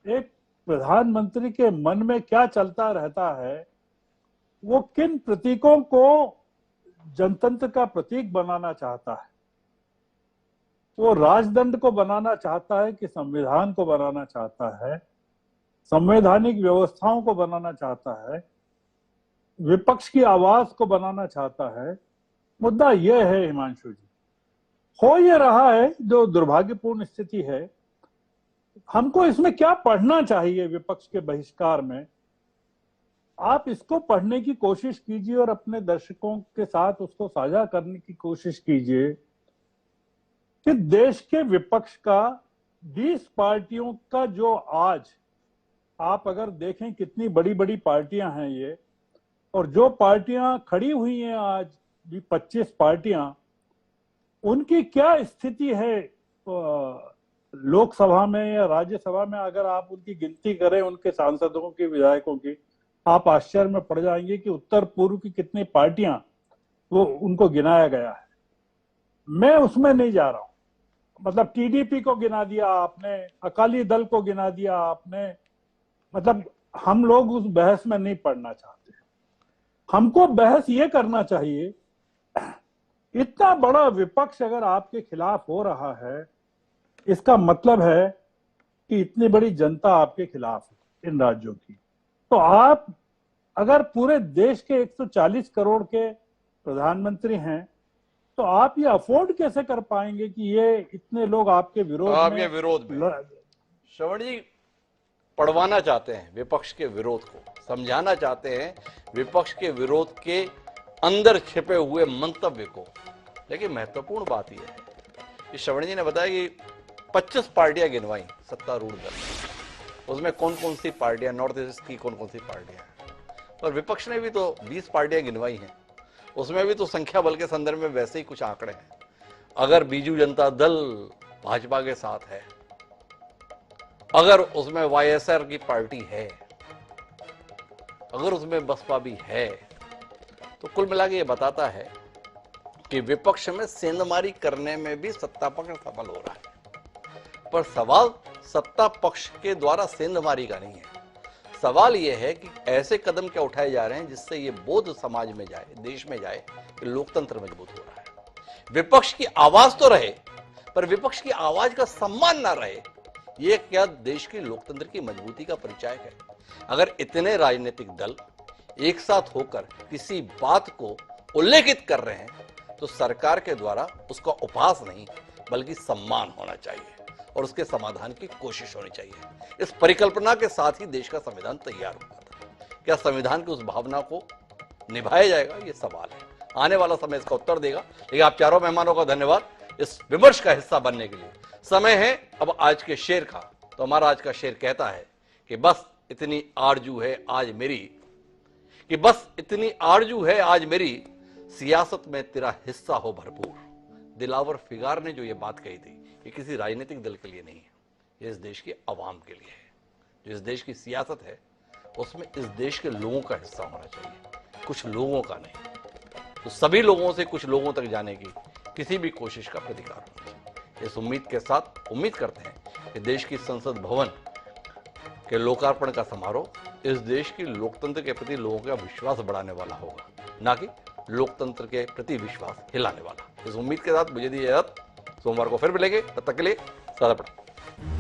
एक प्रधानमंत्री के मन में क्या चलता रहता है, वो किन प्रतीकों को जनतंत्र का प्रतीक बनाना चाहता है। वो राजदंड को बनाना चाहता है कि संविधान को बनाना चाहता है, संवैधानिक व्यवस्थाओं को बनाना चाहता है, विपक्ष की आवाज को बनाना चाहता है। मुद्दा यह है हिमांशु जी, हो ये रहा है जो दुर्भाग्यपूर्ण स्थिति है। हमको इसमें क्या पढ़ना चाहिए विपक्ष के बहिष्कार में, आप इसको पढ़ने की कोशिश कीजिए और अपने दर्शकों के साथ उसको साझा करने की कोशिश कीजिए कि देश के विपक्ष का 20 पार्टियों का जो आज आप अगर देखें कितनी बड़ी बड़ी पार्टियां हैं ये, और जो पार्टियां खड़ी हुई हैं आज भी 25 पार्टियां, उनकी क्या स्थिति है लोकसभा में या राज्यसभा में। अगर आप उनकी गिनती करें उनके सांसदों की, विधायकों की, आप आश्चर्य में पड़ जाएंगे कि उत्तर पूर्व की कितनी पार्टियां वो उनको गिनाया गया है। मैं उसमें नहीं जा रहा हूं। मतलब टीडीपी को गिना दिया आपने, अकाली दल को गिना दिया आपने, मतलब हम लोग उस बहस में नहीं पड़ना चाहते। हमको बहस ये करना चाहिए, इतना बड़ा विपक्ष अगर आपके खिलाफ हो रहा है, इसका मतलब है कि इतनी बड़ी जनता आपके खिलाफ है इन राज्यों की। तो आप अगर पूरे देश के 140 करोड़ के प्रधानमंत्री हैं, तो आप ये अफोर्ड कैसे कर पाएंगे कि ये इतने लोग आपके विरोध में श्रवण जी पढ़वाना चाहते हैं विपक्ष के विरोध को, समझाना चाहते हैं विपक्ष के विरोध के अंदर छिपे हुए मंतव्य को। लेकिन महत्वपूर्ण बात यह है कि श्रवण जी ने बताया कि 25 पार्टियां गिनवाई सत्तारूढ़ दल, उसमें कौन कौन सी पार्टियां, नॉर्थ ईस्ट की कौन कौन सी पार्टियां हैं, और विपक्ष ने भी तो 20 पार्टियां गिनवाई हैं, उसमें भी तो संख्या बल के संदर्भ में वैसे ही कुछ आंकड़े हैं। अगर बीजू जनता दल भाजपा के साथ है, अगर उसमें वाईएसआर की पार्टी है, अगर उसमें बसपा भी है, तो कुल मिला के ये बताता है कि विपक्ष में सेंधमारी करने में भी सत्ता पक्ष सफल हो रहा है। पर सवाल सत्ता पक्ष के द्वारा सेंधमारी का नहीं है, सवाल यह है कि ऐसे कदम क्या उठाए जा रहे हैं जिससे ये बोध समाज में जाए, देश में जाए कि लोकतंत्र मजबूत हो रहा है। विपक्ष की आवाज तो रहे, पर विपक्ष की आवाज का सम्मान ना रहे, ये क्या देश की लोकतंत्र की मजबूती का परिचायक है? अगर इतने राजनीतिक दल एक साथ होकर किसी बात को उल्लेखित कर रहे हैं, तो सरकार के द्वारा उसका उपहास नहीं बल्कि सम्मान होना चाहिए और उसके समाधान की कोशिश होनी चाहिए। इस परिकल्पना के साथ ही देश का संविधान तैयार हुआ था। क्या संविधान की उस भावना को निभाया जाएगा, ये सवाल है। आने वाला समय इसका उत्तर देगा। लेकिन आप चारों मेहमानों का धन्यवाद इस विमर्श का हिस्सा बनने के लिए। समय है अब आज के शेर का। तो हमारा आज का शेर कहता है कि बस इतनी आरजू है आज मेरी, कि बस इतनी आरजू है आज मेरी, सियासत में तेरा हिस्सा हो भरपूर। दिलावर फिगार ने जो ये बात कही थी, ये किसी राजनीतिक दल के लिए नहीं है, ये इस देश की आवाम के लिए है। जो इस देश की सियासत है उसमें इस देश के लोगों का हिस्सा होना चाहिए, कुछ लोगों का नहीं। तो सभी लोगों से कुछ लोगों तक जाने की किसी भी कोशिश का प्रतिकार होना चाहिए। इस उम्मीद के साथ उम्मीद करते हैं कि देश की संसद भवन के लोकार्पण का समारोह इस देश की लोकतंत्र के प्रति लोगों का विश्वास बढ़ाने वाला होगा, ना कि लोकतंत्र के प्रति विश्वास हिलाने वाला। इस उम्मीद के साथ मुझे दी इजाजत, सोमवार को फिर मिलेंगे, तब तक के लिए सदा प्रणाम।